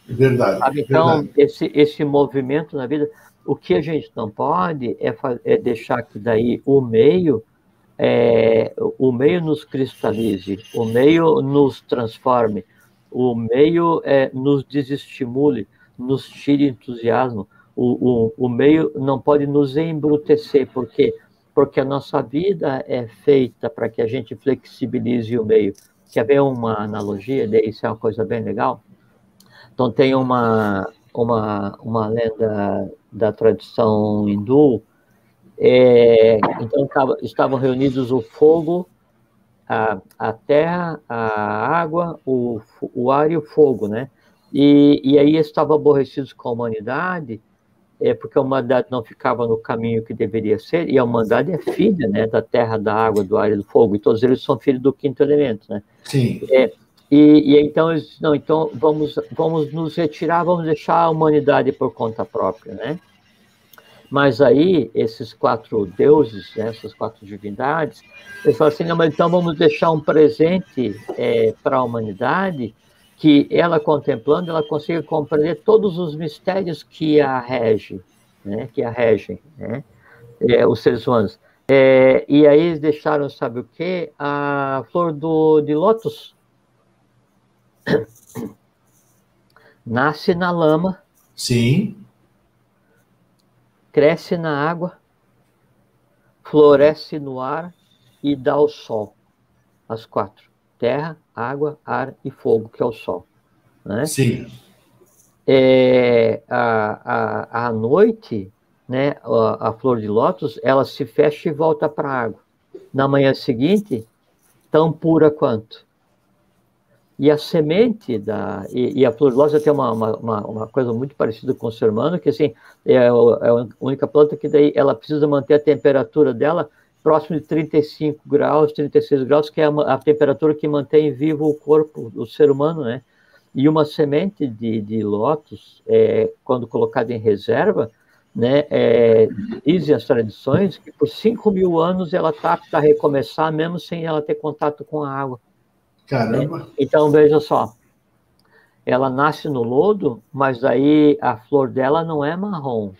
Verdade, Sabe? Então, verdade. esse movimento na vida, o que a gente não pode é deixar que daí o meio nos cristalize, o meio nos transforme, o meio nos desestimule, nos tire entusiasmo. O meio não pode nos embrutecer, porque a nossa vida é feita para que a gente flexibilize o meio. Quer ver uma analogia? Isso é uma coisa bem legal. Então, tem uma lenda da tradição hindu. Então, estavam reunidos o fogo, a terra, a água, o ar e o fogo, né? E aí estavam aborrecidos com a humanidade, porque a humanidade não ficava no caminho que deveria ser, e a humanidade é filha, né, da terra, da água, do ar e do fogo, e todos eles são filhos do quinto elemento, né? Sim. E então eles não, então vamos nos retirar, vamos deixar a humanidade por conta própria, né? Mas aí esses 4 deuses, né, essas 4 divindades, eles falam assim, não, mas então vamos deixar um presente para a humanidade, que ela contemplando, ela consiga compreender todos os mistérios que a regem, né, né, os seres humanos. E aí eles deixaram, sabe o quê? A flor de lótus. Nasce na lama. Sim. Cresce na água, floresce no ar e dá o sol. As 4. Terra, água, ar e fogo, que é o sol. Né? Sim. À noite, né, a flor de lótus, ela se fecha e volta para a água. Na manhã seguinte, tão pura quanto. E a semente e a flor de lótus tem uma coisa muito parecida com o ser humano, que assim, é a única planta que daí ela precisa manter a temperatura dela próximo de 35 graus, 36 graus, que é a temperatura que mantém vivo o corpo do ser humano, né? E uma semente de lótus, quando colocada em reserva, né, dizem as tradições que por 5.000 anos ela está apta a recomeçar, mesmo sem ela ter contato com a água. Caramba. Então, veja só, ela nasce no lodo, mas aí a flor dela não é marrom.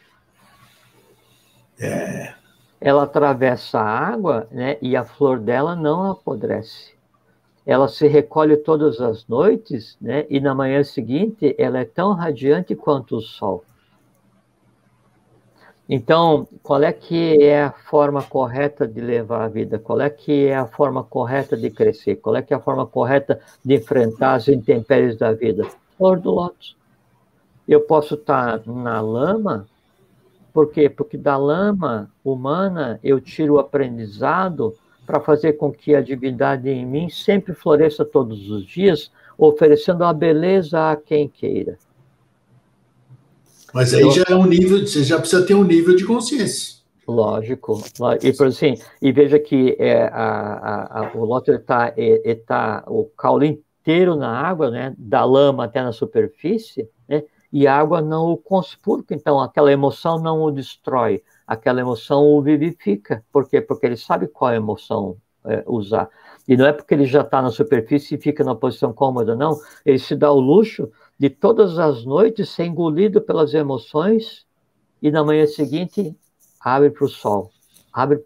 Ela atravessa a água, né, e a flor dela não apodrece. Ela se recolhe todas as noites, né, e na manhã seguinte ela é tão radiante quanto o sol. Então, qual é que é a forma correta de levar a vida? Qual é que é a forma correta de crescer? Qual é que é a forma correta de enfrentar as intempéries da vida? Flor do lótus. Eu posso estar na lama, por quê? Porque da lama humana eu tiro o aprendizado para fazer com que a divindade em mim sempre floresça todos os dias, oferecendo a beleza a quem queira. Mas aí já é um nível, você já precisa ter um nível de consciência. Lógico. E, por assim, e veja que o lótus está o caule inteiro na água, né, da lama até na superfície, né, e a água não o conspurca, então aquela emoção não o destrói, aquela emoção o vivifica. Por quê? Porque ele sabe qual emoção usar. E não é porque ele já está na superfície e fica na posição cômoda, não. Ele se dá o luxo de todas as noites ser engolido pelas emoções e na manhã seguinte abre para o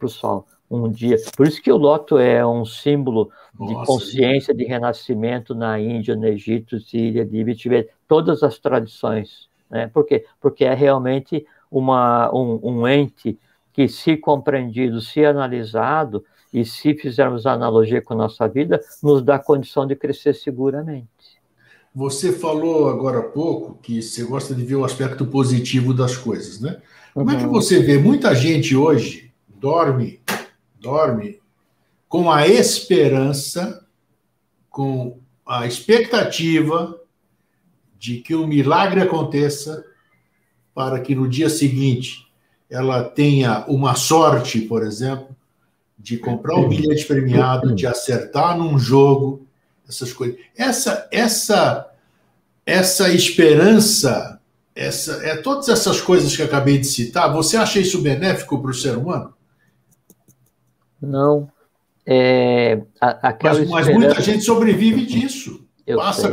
sol um dia. Por isso que o loto é um símbolo de consciência, de renascimento na Índia, no Egito, Síria, Líbia, Tibete, todas as tradições. Né? Por quê? Porque é realmente um ente que, se compreendido, se analisado, e se fizermos analogia com a nossa vida, nos dá condição de crescer seguramente. Você falou agora há pouco que você gosta de ver o aspecto positivo das coisas, né? Como é que você vê? Muita gente hoje dorme com a esperança, com a expectativa de que um milagre aconteça para que no dia seguinte ela tenha uma sorte, por exemplo, de comprar um bilhete premiado, de acertar num jogo, essas coisas. Essa esperança, todas essas coisas que eu acabei de citar, você acha isso benéfico para o ser humano? Não. Mas muita gente sobrevive disso.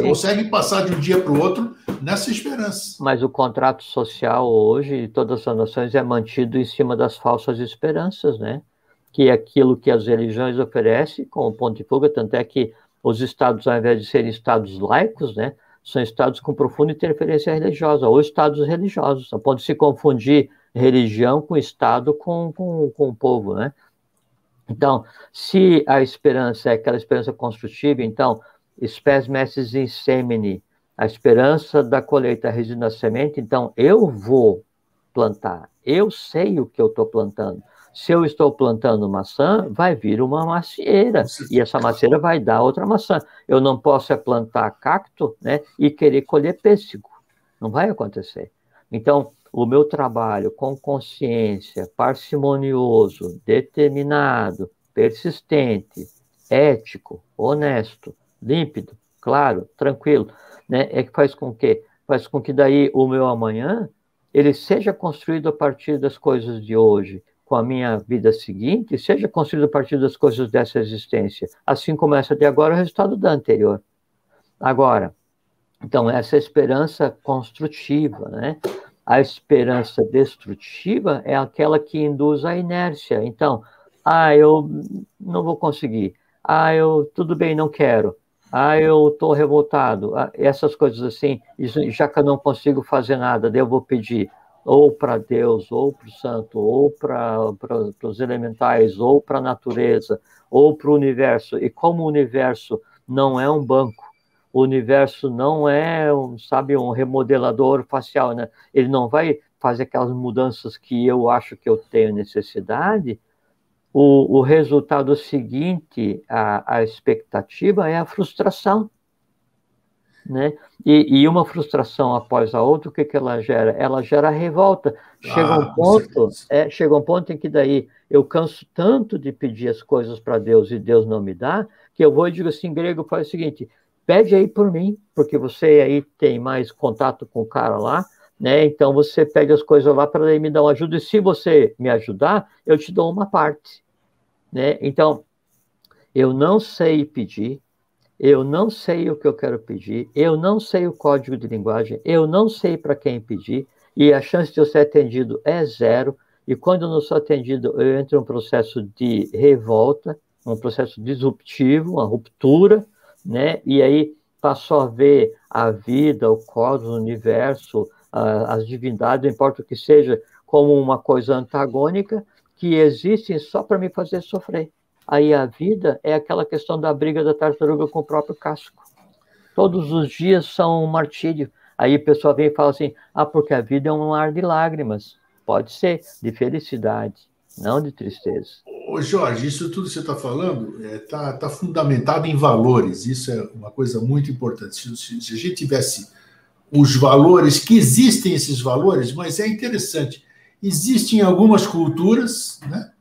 Consegue passar de um dia para o outro nessa esperança. Mas o contrato social hoje, de todas as nações, é mantido em cima das falsas esperanças, né? Que é aquilo que as religiões oferecem como ponto de fuga, tanto é que os estados, ao invés de serem estados laicos, né, são estados com profunda interferência religiosa, ou estados religiosos, a ponto de se confundir religião com estado com o povo, né? Então, se a esperança é aquela esperança construtiva, então, spes messis in semine, a esperança da colheita reside na semente, então eu vou plantar, eu sei o que eu estou plantando. Se eu estou plantando maçã, vai vir uma macieira, e essa macieira vai dar outra maçã. Eu não posso plantar cacto, né, e querer colher pêssego. Não vai acontecer. Então, o meu trabalho com consciência, parcimonioso, determinado, persistente, ético, honesto, límpido, claro, tranquilo, né, é que faz com que daí o meu amanhã ele seja construído a partir das coisas de hoje, com a minha vida seguinte, seja construído a partir das coisas dessa existência, assim como essa de agora é o resultado da anterior. Agora, então, essa esperança construtiva, né? A esperança destrutiva é aquela que induz a inércia. Então, eu não vou conseguir. Tudo bem, não quero. Eu estou revoltado. Essas coisas assim, já que eu não consigo fazer nada, daí eu vou pedir ou para Deus, ou para o santo, ou para os elementais, ou para a natureza, ou para o universo. E como o universo não é um banco, o universo não é, um remodelador facial, né? Ele não vai fazer aquelas mudanças que eu acho que eu tenho necessidade. O resultado seguinte à expectativa é a frustração, né? E uma frustração após a outra, o que ela gera? Ela gera revolta. Chega um ponto em que daí eu canso tanto de pedir as coisas para Deus e Deus não me dá, que eu vou e digo assim, grego, faz o seguinte, pede aí por mim, porque você aí tem mais contato com o cara lá, né? Então você pede as coisas lá para ele me dar uma ajuda, e se você me ajudar, eu te dou uma parte, né? Então, eu não sei pedir, eu não sei o que eu quero pedir, eu não sei o código de linguagem, eu não sei para quem pedir, e a chance de eu ser atendido é zero, e quando eu não sou atendido, eu entro em um processo de revolta, um processo disruptivo, uma ruptura, né? E aí passo a ver a vida, o cosmos, o universo, as divindades, não importa o que seja, como uma coisa antagônica, que existem só para me fazer sofrer. Aí a vida é aquela questão da briga da tartaruga com o próprio casco. Todos os dias são um martírio. Aí o pessoal vem e fala assim, porque a vida é um mar de lágrimas. Pode ser, de felicidade, não de tristeza. Ô Jorge, isso tudo que você está falando está fundamentado em valores. Isso é uma coisa muito importante. Se a gente tivesse os valores, que existem esses valores, mas é interessante. Existem algumas culturas, né?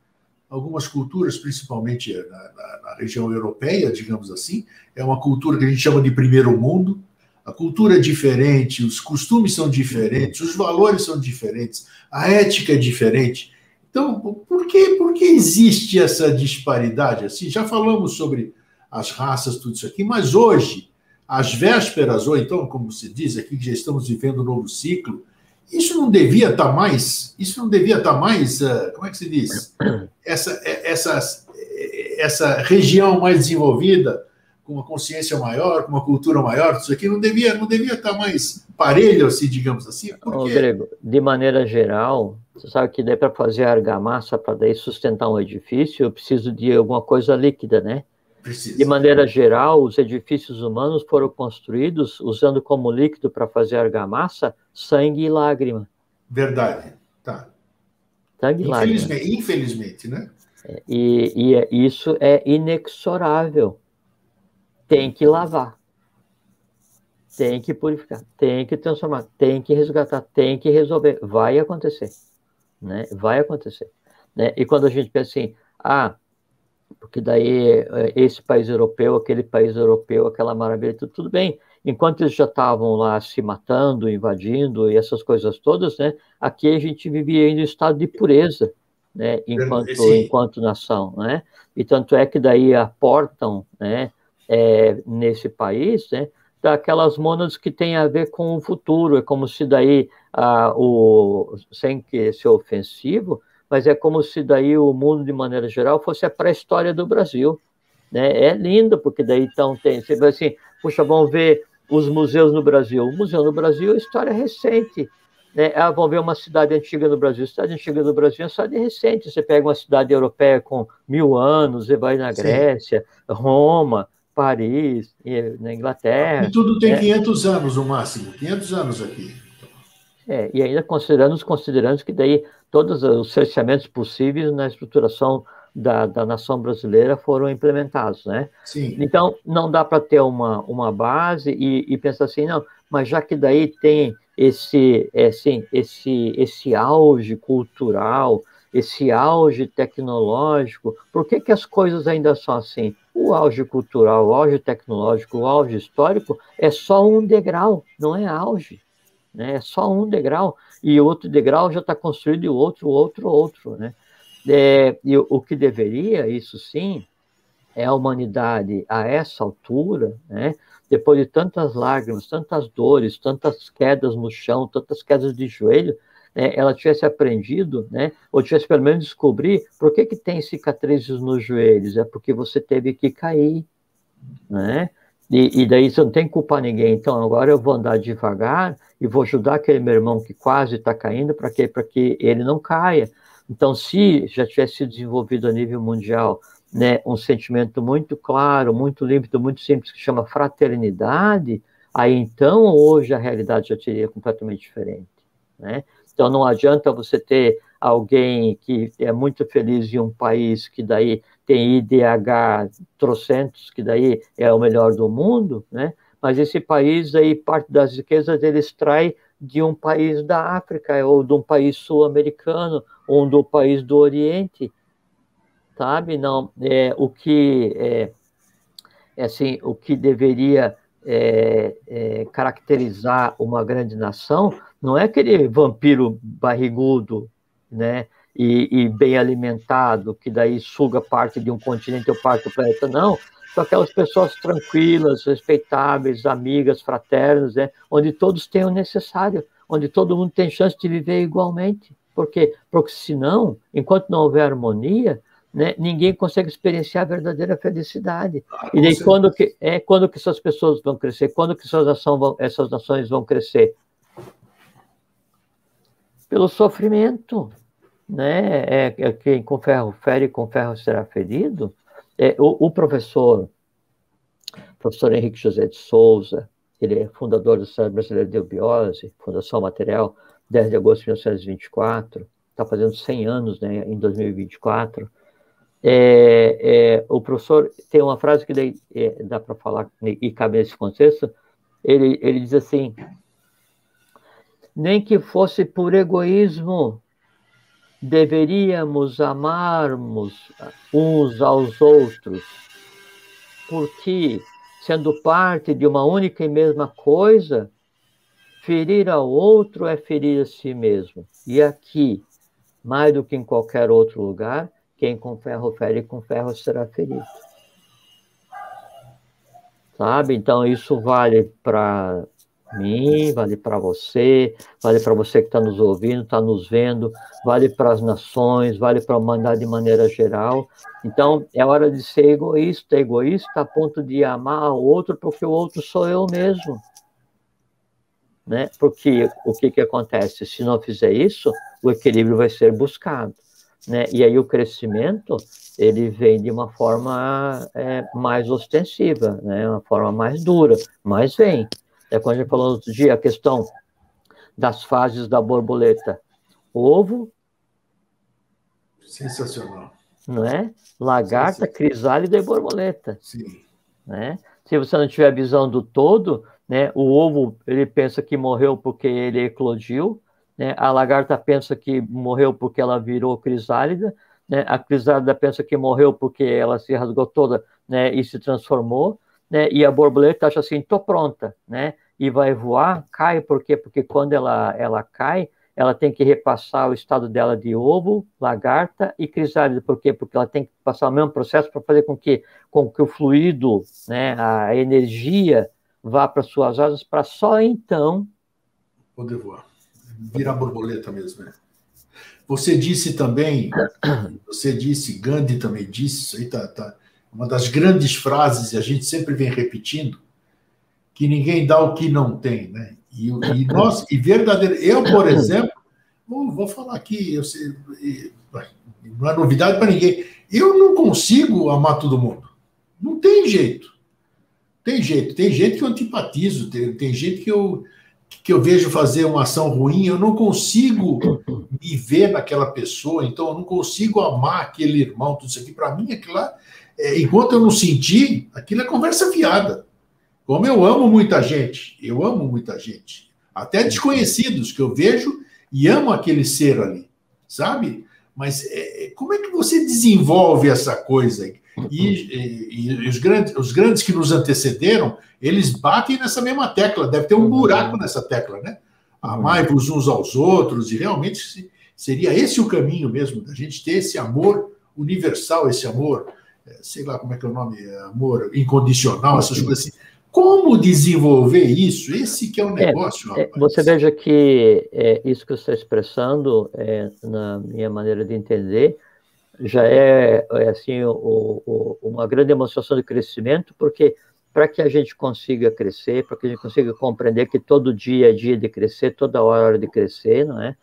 Algumas culturas, principalmente na região europeia, digamos assim, é uma cultura que a gente chama de primeiro mundo. A cultura é diferente, os costumes são diferentes, os valores são diferentes, a ética é diferente. Então, por que existe essa disparidade? Assim, já falamos sobre as raças, tudo isso aqui, mas hoje, às vésperas, ou então, como se diz aqui, que já estamos vivendo um novo ciclo, isso não devia estar mais, como é que se diz? Essa região mais desenvolvida, com uma consciência maior, com uma cultura maior, isso aqui não devia estar mais parelho, assim, digamos assim. Ô, Grego, de maneira geral, você sabe que daí para fazer argamassa, para daí sustentar um edifício, eu preciso de alguma coisa líquida, né? Precisa. De maneira geral, os edifícios humanos foram construídos usando como líquido para fazer argamassa sangue e lágrima. Verdade, tá. Sangue e lágrima. Infelizmente, né? Isso é inexorável. Tem que lavar. tem que purificar, tem que transformar, tem que resgatar, tem que resolver. Vai acontecer, né? Vai acontecer, né? E quando a gente pensa assim, porque daí esse país europeu, aquele país europeu, aquela maravilha, tudo bem. Enquanto eles já estavam lá se matando, invadindo e essas coisas todas, né? Aqui a gente vivia ainda em estado de pureza, né? Sim. Enquanto nação, né? E tanto é que daí aportam, né? Nesse país, né? Daquelas mônadas que têm a ver com o futuro. É como se daí, sem que ser ofensivo, mas é como se daí o mundo, de maneira geral, fosse a pré-história do Brasil, né? É lindo, porque daí então tem, você vai assim, puxa, vamos ver os museus no Brasil. O museu no Brasil é história recente, né? Vamos ver uma cidade antiga no Brasil. A cidade antiga do Brasil é uma cidade recente. Você pega uma cidade europeia com 1000 anos, você vai na Sim. Grécia, Roma, Paris, na E Inglaterra, tudo tem né? 500 anos no máximo, 500 anos aqui. E ainda considerando que daí todos os cerceamentos possíveis na estruturação da nação brasileira foram implementados, né? Sim. Então, não dá para ter uma base e pensar assim, não, mas já que daí tem esse auge cultural, esse auge tecnológico, por que que as coisas ainda são assim? O auge cultural, o auge tecnológico, o auge histórico é só um degrau, não é auge, né? É só um degrau, e o outro degrau já está construído, e o outro, né? E o que deveria, isso sim, é a humanidade a essa altura, né? Depois de tantas lágrimas, tantas dores, tantas quedas no chão, tantas quedas de joelho, né? Ela tivesse aprendido, né? Ou tivesse pelo menos descobrir por que tem cicatrizes nos joelhos, é porque você teve que cair, né? E daí você não tem que culpar ninguém. Então, agora eu vou andar devagar e vou ajudar aquele meu irmão que quase está caindo, para quê? Para que ele não caia. Então, se já tivesse sido desenvolvido a nível mundial, né, um sentimento muito claro, muito límpido, muito simples, que chama fraternidade, aí então hoje a realidade já seria completamente diferente, né? Então, não adianta você ter alguém que é muito feliz em um país que daí tem IDH trocentos, que daí é o melhor do mundo, né? Mas esse país aí, parte das riquezas ele extrai de um país da África, ou de um país sul-americano, ou do país do Oriente, sabe? Não, assim, o que deveria caracterizar uma grande nação não é aquele vampiro barrigudo, né? E bem alimentado, que daí suga parte de um continente ou parte do planeta, não. São aquelas pessoas tranquilas, respeitáveis, amigas, fraternas, né? Onde todos têm o necessário, onde todo mundo tem chance de viver igualmente. Por quê? Porque senão, enquanto não houver harmonia, né, ninguém consegue experienciar a verdadeira felicidade. E daí, quando que essas pessoas vão crescer? Quando que essas nações vão crescer? Pelo sofrimento, né? Quem com ferro fere, com ferro será ferido. O professor Henrique José de Souza, ele é fundador do Sociedade Brasileira de Eubiose, Fundação Material, 10 de agosto de 1924, está fazendo 100 anos, né, em 2024. O professor tem uma frase que daí, dá para falar e cabe nesse contexto. Ele diz assim: nem que fosse por egoísmo, deveríamos amarmos uns aos outros, porque, sendo parte de uma única e mesma coisa, ferir ao outro é ferir a si mesmo. E aqui, mais do que em qualquer outro lugar, quem com ferro fere, com ferro será ferido. Sabe? Então, isso vale para mim, vale para você que está nos ouvindo, está nos vendo, vale para as nações, vale para a humanidade de maneira geral. Então, é hora de ser egoísta a ponto de amar o outro, porque o outro sou eu mesmo. Né? Porque o que acontece? Se não fizer isso, o equilíbrio vai ser buscado. Né? E aí o crescimento ele vem de uma forma mais ostensiva, né? Uma forma mais dura, mas vem. Quando a gente falou outro dia, a questão das fases da borboleta. Ovo. Sensacional. Não é? Lagarta, crisálida e borboleta. Sim. Né? Se você não tiver a visão do todo, né? O ovo, ele pensa que morreu porque ele eclodiu, né? A lagarta pensa que morreu porque ela virou crisálida, né? A crisálida pensa que morreu porque ela se rasgou toda, né? E se transformou, né? E a borboleta acha assim, tô pronta, né? E vai voar, cai, por quê? Porque quando ela cai, ela tem que repassar o estado dela de ovo, lagarta e crisálida. Por quê? Porque ela tem que passar o mesmo processo para fazer com que o fluido, né, a energia, vá para suas asas, para só então poder voar. Virar borboleta mesmo, né? Você disse também, Gandhi também disse, isso aí tá uma das grandes frases, e a gente sempre vem repetindo, que ninguém dá o que não tem, né? E verdadeiro, eu, por exemplo, vou falar aqui, eu sei, não é novidade para ninguém, eu não consigo amar todo mundo. Não tem jeito. Tem gente que eu antipatizo, tem gente que eu vejo fazer uma ação ruim, eu não consigo me ver naquela pessoa, então eu não consigo amar aquele irmão, tudo isso aqui. Para mim, aquilo lá, enquanto eu não sentir, aquilo é conversa fiada. Como eu amo muita gente, até desconhecidos que eu vejo e amo aquele ser ali, sabe? Mas como é que você desenvolve essa coisa? E os grandes que nos antecederam, eles batem nessa mesma tecla, deve ter um buraco nessa tecla, né? Amai-vos uns aos outros, e realmente seria esse o caminho mesmo, da gente ter esse amor universal, esse amor, sei lá como é que é o nome, amor incondicional, essas coisas assim. Como desenvolver isso? Esse que é o negócio, rapaz. Você veja que isso que você está expressando, na minha maneira de entender, já assim, uma grande demonstração de crescimento, porque para que a gente consiga crescer, para que a gente consiga compreender que todo dia é dia de crescer, toda hora é hora de crescer, não é?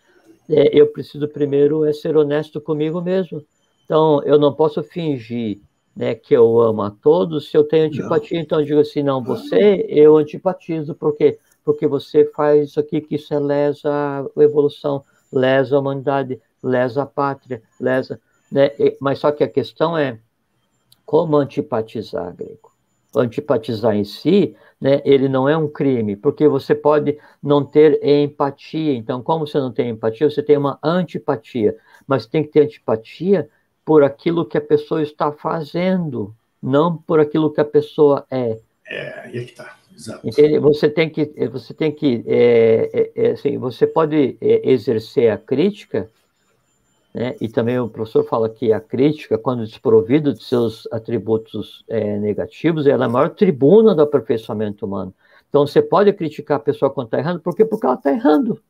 Eu preciso primeiro ser honesto comigo mesmo. Então, eu não posso fingir, né, que eu amo a todos se eu tenho antipatia. Então, eu digo assim, não, você, eu antipatizo. Por quê? Porque você faz isso aqui, que isso lesa a evolução, lesa a humanidade, lesa a pátria, lesa... Né? Mas só que a questão é como antipatizar, Grego. Antipatizar em si, né, ele não é um crime, porque você pode não ter empatia. Então, como você não tem empatia, você tem uma antipatia. Mas tem que ter antipatia por aquilo que a pessoa está fazendo, não por aquilo que a pessoa é. Aí é que tá, exato. Entende? Você tem que assim, você pode exercer a crítica, né? E também o professor fala que a crítica, quando desprovida de seus atributos negativos, ela é a maior tribuna do aperfeiçoamento humano. Então, você pode criticar a pessoa quando está errando, por quê? Porque ela está errando.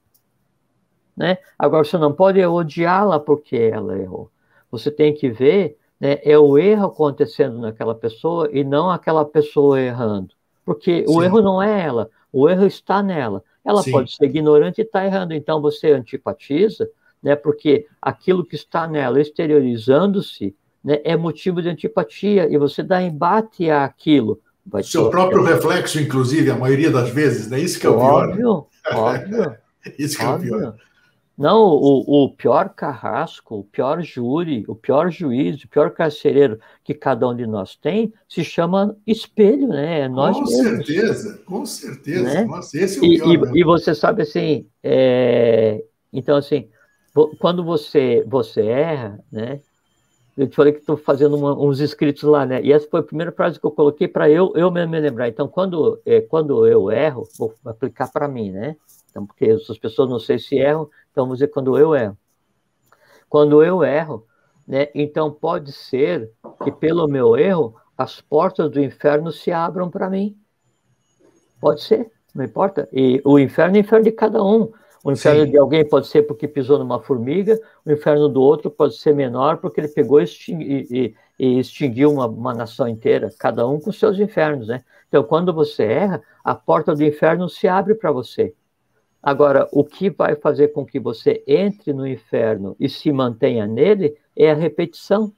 Né? Agora, você não pode odiá-la porque ela errou. Você tem que ver, né, o erro acontecendo naquela pessoa e não aquela pessoa errando. Porque o erro não é ela, o erro está nela. Ela pode ser ignorante e estar errando. Então, você antipatiza, né, porque aquilo que está nela exteriorizando-se, né, é motivo de antipatia, e você dá embate àquilo. Seu próprio reflexo, inclusive, a maioria das vezes, né? Isso que é o pior. Óbvio. Isso que é o pior. Não, o pior carrasco, o pior júri, o pior juiz, o pior carcereiro que cada um de nós tem, se chama espelho, né? É nós mesmos. Com certeza. Né? Nossa, esse é o pior mesmo. E você sabe assim, então assim, quando você erra, né? Eu te falei que estou fazendo uns escritos lá, né? E essa foi a primeira frase que eu coloquei para eu mesmo me lembrar. Então, quando eu erro, vou aplicar para mim, né? Então, porque as pessoas não sei se erram, então vamos dizer quando eu erro. Quando eu erro, né? Então pode ser que pelo meu erro as portas do inferno se abram para mim. Pode ser, não importa. E o inferno é o inferno de cada um. O inferno de alguém pode ser porque pisou numa formiga, o inferno do outro pode ser menor porque ele pegou e extinguiu uma nação inteira, cada um com seus infernos, né? Então, quando você erra, a porta do inferno se abre para você. Agora, o que vai fazer com que você entre no inferno e se mantenha nele é a repetição.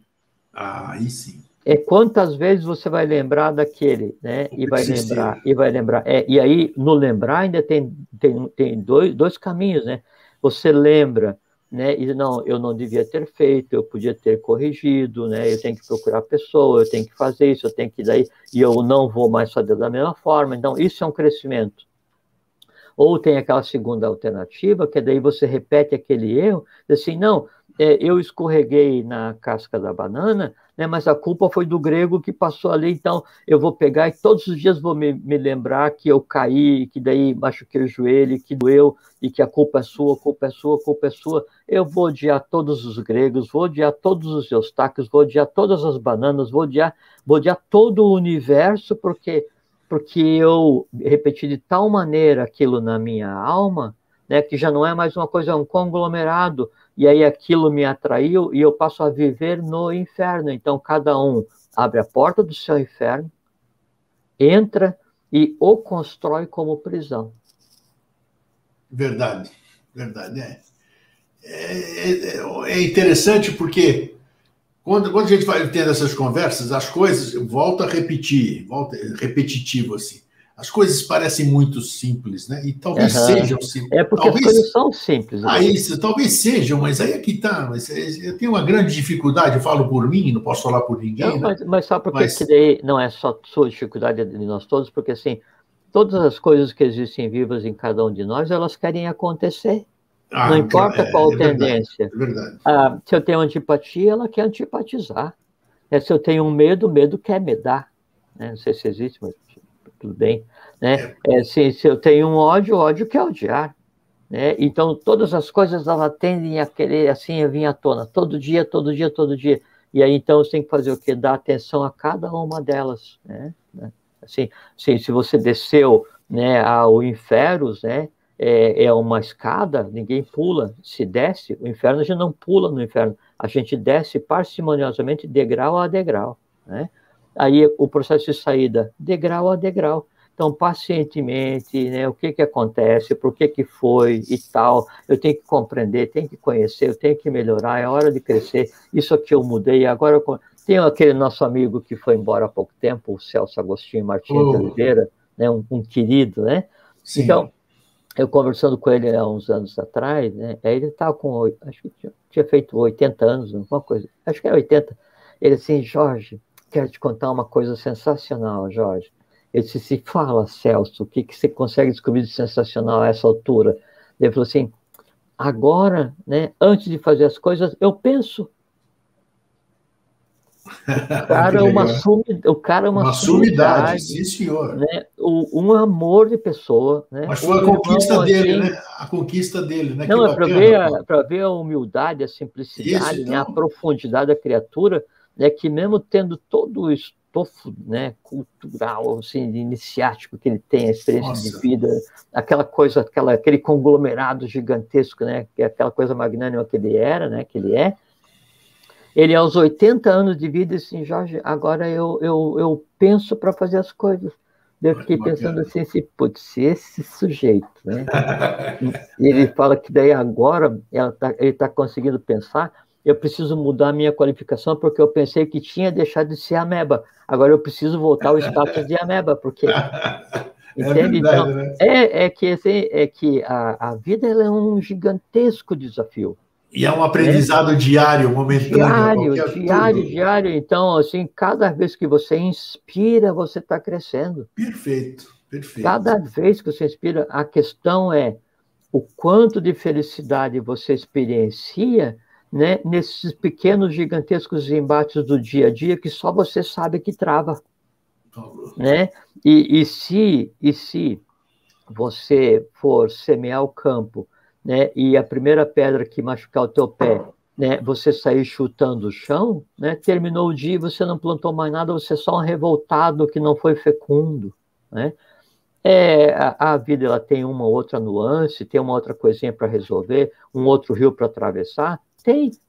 Aí sim. É quantas vezes você vai lembrar daquele, né? E vai lembrar. E aí, no lembrar, ainda tem dois caminhos, né? Você lembra né? E não, eu não devia ter feito, eu podia ter corrigido, né? Eu tenho que procurar a pessoa, eu tenho que fazer isso, eu tenho que daí, e eu não vou mais fazer da mesma forma. Então, isso é um crescimento. Ou tem aquela segunda alternativa, que daí você repete aquele erro, assim, não, eu escorreguei na casca da banana, né, mas a culpa foi do grego que passou ali, então eu vou pegar e todos os dias vou me lembrar que eu caí, que daí machuquei o joelho, que doeu, e que a culpa é sua, a culpa é sua, a culpa é sua. Eu vou odiar todos os gregos, vou odiar todos os eustáquios, vou odiar todas as bananas, vou odiar todo o universo, porque eu repeti de tal maneira aquilo na minha alma, né, que já não é mais uma coisa, é um conglomerado, e aí aquilo me atraiu e eu passo a viver no inferno. Então, cada um abre a porta do seu inferno, entra e o constrói como prisão. Verdade, verdade. É interessante porque quando a gente vai tendo essas conversas, as coisas voltam a repetir, volta repetitivo assim. As coisas parecem muito simples, né? E talvez sejam simples. É porque as coisas são simples. Isso, talvez sejam, mas aí é que está. Eu tenho uma grande dificuldade, eu falo por mim, não posso falar por ninguém. Não, né? mas sabe por que daí não é só sua dificuldade de nós todos? Porque assim, todas as coisas que existem vivas em cada um de nós, elas querem acontecer. Não importa qual tendência. É verdade. Se eu tenho antipatia, ela quer antipatizar. Se eu tenho um medo, o medo quer medar. Né? Não sei se existe, mas tudo bem. Né? Se eu tenho um ódio, o ódio quer odiar. Né? Então, todas as coisas elas tendem a querer assim vir à tona, todo dia, todo dia, todo dia. E aí, então, você tem que fazer o quê? Dar atenção a cada uma delas. Né? Assim, se você desceu, né, ao inferno, né, é uma escada, ninguém pula. Se desce, o inferno a gente não pula no inferno, a gente desce parcimoniosamente, degrau a degrau. Né? Aí o processo de saída, degrau a degrau. Então, pacientemente, né, o que acontece, por que foi e tal, eu tenho que compreender, tenho que conhecer, eu tenho que melhorar, é hora de crescer, isso aqui eu mudei, agora eu... Tem aquele nosso amigo que foi embora há pouco tempo, o Celso Agostinho Martins de Oliveira, né, um querido, né? Sim. Então, eu conversando com ele há uns anos atrás, né, aí ele estava com, acho que tinha feito 80 anos, alguma coisa, acho que era 80, ele assim, Jorge, quero te contar uma coisa sensacional, Jorge. Eu disse assim, fala, Celso, o que você consegue descobrir de sensacional a essa altura? Ele falou assim, agora, né, antes de fazer as coisas, eu penso. O cara é uma sumidade, sim, senhor. Né? Um amor de pessoa. Né? Mas foi a conquista dele, assim, né? A conquista dele, né? Não, é para ver a humildade, a simplicidade, então... né? A profundidade da criatura, né? Que mesmo tendo todo o estofo, né? Cultural, assim, iniciático que ele tem, a experiência de vida, aquela coisa, aquele conglomerado gigantesco, né? Que é aquela coisa magnânima que ele era, né? Que ele é. Ele, aos 80 anos de vida, disse assim, Jorge, agora eu penso para fazer as coisas. Eu fiquei pensando assim, putz, esse sujeito, né? Ele fala que daí agora ele está conseguindo pensar, eu preciso mudar a minha qualificação porque eu pensei que tinha deixado de ser ameba. Agora eu preciso voltar ao status de ameba, porque... Entende? Verdade, então, né? é que a vida ela é um gigantesco desafio. E é um aprendizado diário, momentâneo. Diário. Então, assim, cada vez que você inspira, você está crescendo. Perfeito. Cada vez que você inspira, a questão é o quanto de felicidade você experiencia, né, nesses pequenos, gigantescos embates do dia a dia que só você sabe que trava. Né? E se você for semear o campo, né, e a primeira pedra que machucar o teu pé, né, você sair chutando o chão, né, terminou o dia e você não plantou mais nada, você é só um revoltado que não foi fecundo. Né? A vida ela tem uma outra nuance, tem uma outra coisinha para resolver, um outro rio para atravessar,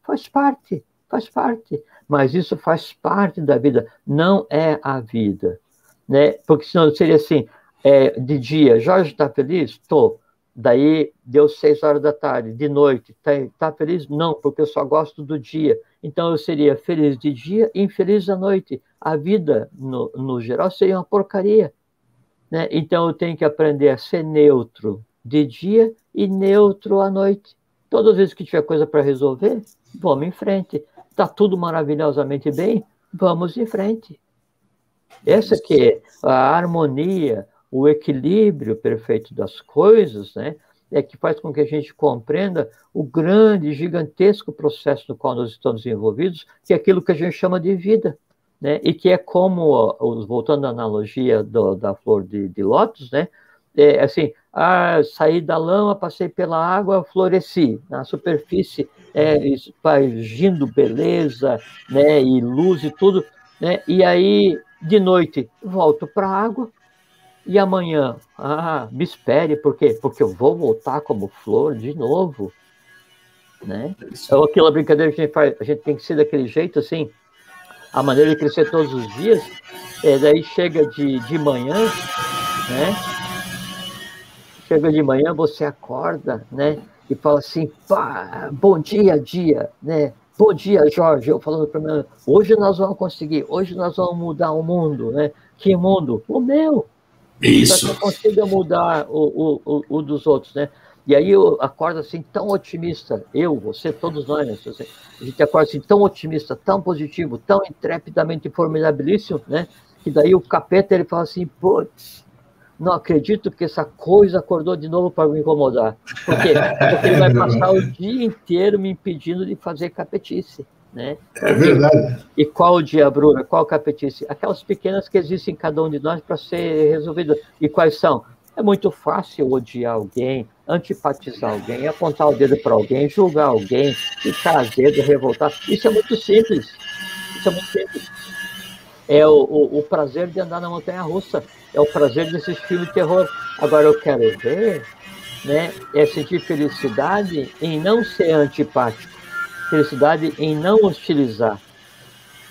faz parte, mas isso faz parte da vida, não é a vida. Né? Porque senão seria assim, de dia, Jorge está feliz? Estou. Daí deu 6 horas da tarde, de noite, tá feliz? Não, porque eu só gosto do dia. Então eu seria feliz de dia e infeliz à noite. A vida, no geral, seria uma porcaria. Né? Então eu tenho que aprender a ser neutro de dia e neutro à noite. Todas as vezes que tiver coisa para resolver, vamos em frente. Está tudo maravilhosamente bem, vamos em frente. Essa que é a harmonia, o equilíbrio perfeito das coisas, né, é que faz com que a gente compreenda o grande, gigantesco processo no qual nós estamos envolvidos, que é aquilo que a gente chama de vida, né, e que é como, voltando à analogia da flor de lótus, né, é assim, saí da lama, passei pela água, floresci, na superfície, espargindo beleza, né, e luz e tudo, né, e aí, de noite, volto para a água, e amanhã, me espere, por quê? Porque eu vou voltar como flor de novo, né? Então, aquela brincadeira que a gente faz, a gente tem que ser daquele jeito, assim, a maneira de crescer todos os dias, daí chega de manhã, né? Chega de manhã, você acorda, né? E fala assim, pá, bom dia, né? Bom dia, Jorge. Eu falando para mim, hoje nós vamos conseguir, hoje nós vamos mudar o mundo, né? Que mundo? O meu. Isso. Para que eu consiga mudar o dos outros, né? E aí eu acordo assim, tão otimista, você, todos nós, né? A gente acorda assim, tão otimista, tão positivo, tão intrepidamente formidabilíssimo, né? Que daí o capeta, ele fala assim, putz, não acredito que essa coisa acordou de novo para me incomodar. Por quê? Porque ele vai passar o dia inteiro me impedindo de fazer capetice, né? É verdade. E qual diabrura, qual capetice? Aquelas pequenas que existem em cada um de nós para ser resolvidas. E quais são? É muito fácil odiar alguém, antipatizar alguém, apontar o dedo para alguém, julgar alguém, ficar azedo, revoltar. Isso é muito simples. Isso é muito simples. É o prazer de andar na montanha-russa, é o prazer de assistir filme de terror. Agora, eu quero ver, né, é sentir felicidade em não ser antipático, felicidade em não hostilizar,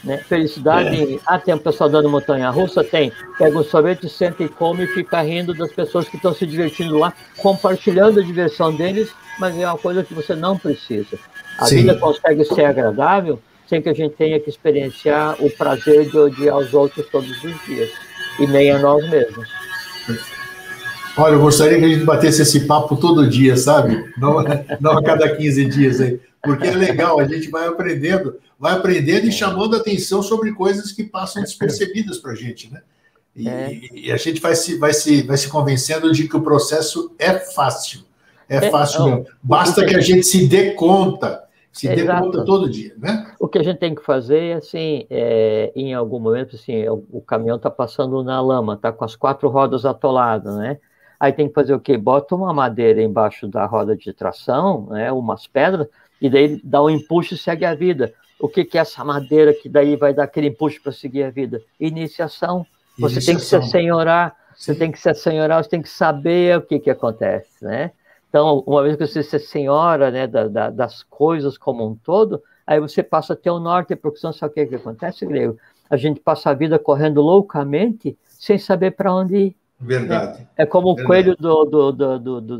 né? Felicidade em... tem um pessoal dando montanha-russa? Tem. Pega um sorvete, senta e come e fica rindo das pessoas que estão se divertindo lá, compartilhando a diversão deles, mas é uma coisa que você não precisa. A vida consegue ser agradável sem que a gente tenha que experienciar o prazer de odiar os outros todos os dias, e nem a nós mesmos. Olha, eu gostaria que a gente batesse esse papo todo dia, sabe? Não a cada 15 dias aí, porque é legal, a gente vai aprendendo e chamando a atenção sobre coisas que passam despercebidas para a gente, né? E a gente vai se convencendo de que o processo é fácil. É fácil mesmo. Basta que a gente se dê conta. Se dê conta todo dia, né? O que a gente tem que fazer, assim, em algum momento, assim, o caminhão está passando na lama, está com as 4 rodas atoladas, né? Aí tem que fazer o quê? Bota uma madeira embaixo da roda de tração, né? Umas pedras, e daí dá um empuxo e segue a vida. O que é essa madeira que daí vai dar aquele empuxo para seguir a vida? Iniciação. Você tem que se assenhorar, você tem que saber o que acontece, né? Então, uma vez que você se senhora, né, das coisas como um todo, aí você passa a ter o norte, porque senão sabe o que acontece, Grego? A gente passa a vida correndo loucamente sem saber para onde ir. Verdade. Né? É como o coelho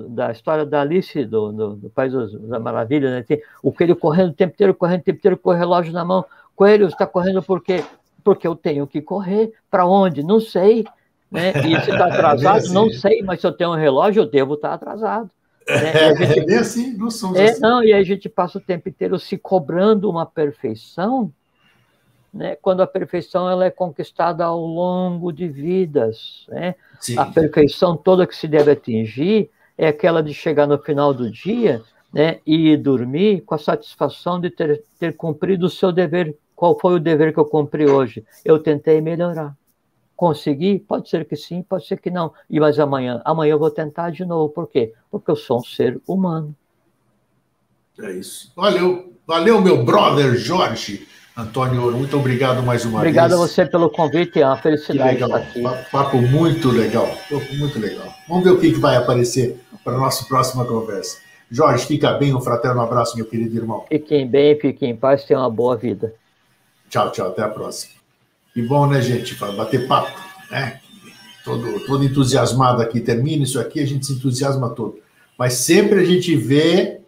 da história da Alice, do País da Maravilha, né? Tem o coelho correndo o tempo inteiro, com o relógio na mão. Coelho, você está correndo por quê? Porque eu tenho que correr. Para onde? Não sei. Né? E se está atrasado? Assim. Não sei, mas se eu tenho um relógio, eu devo estar atrasado. Né? Assim, não somos assim. Não, e aí a gente passa o tempo inteiro se cobrando uma perfeição, né? Quando a perfeição ela é conquistada ao longo de vidas, né? A perfeição toda que se deve atingir é aquela de chegar no final do dia, né, e dormir com a satisfação de ter cumprido o seu dever. Qual foi o dever que eu cumpri hoje? Eu tentei melhorar. Consegui? Pode ser que sim, pode ser que não. Mas amanhã eu vou tentar de novo. Por quê? Porque eu sou um ser humano. É isso. Valeu, meu brother Jorge Antônio Ouro. Muito obrigado mais uma vez. Obrigado a você pelo convite. É uma felicidade estar aqui. Papo muito legal. Muito legal. Vamos ver o que vai aparecer para a nossa próxima conversa. Jorge, fica bem. Um fraterno abraço, meu querido irmão. Fiquem bem, fiquem em paz. Tenham uma boa vida. Tchau. Até a próxima. Que bom, né, gente? Para bater papo, né? Todo entusiasmado aqui. Termina isso aqui, a gente se entusiasma todo. Mas sempre a gente vê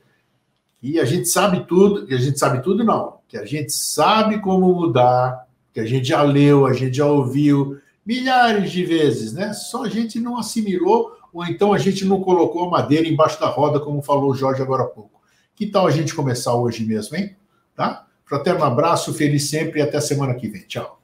e a gente sabe tudo. E a gente sabe tudo, não. Que a gente sabe como mudar, que a gente já leu, a gente já ouviu milhares de vezes, né? Só a gente não assimilou, ou então a gente não colocou a madeira embaixo da roda, como falou o Jorge agora há pouco. Que tal a gente começar hoje mesmo, hein? Tá? Fraterno abraço, feliz sempre e até semana que vem. Tchau.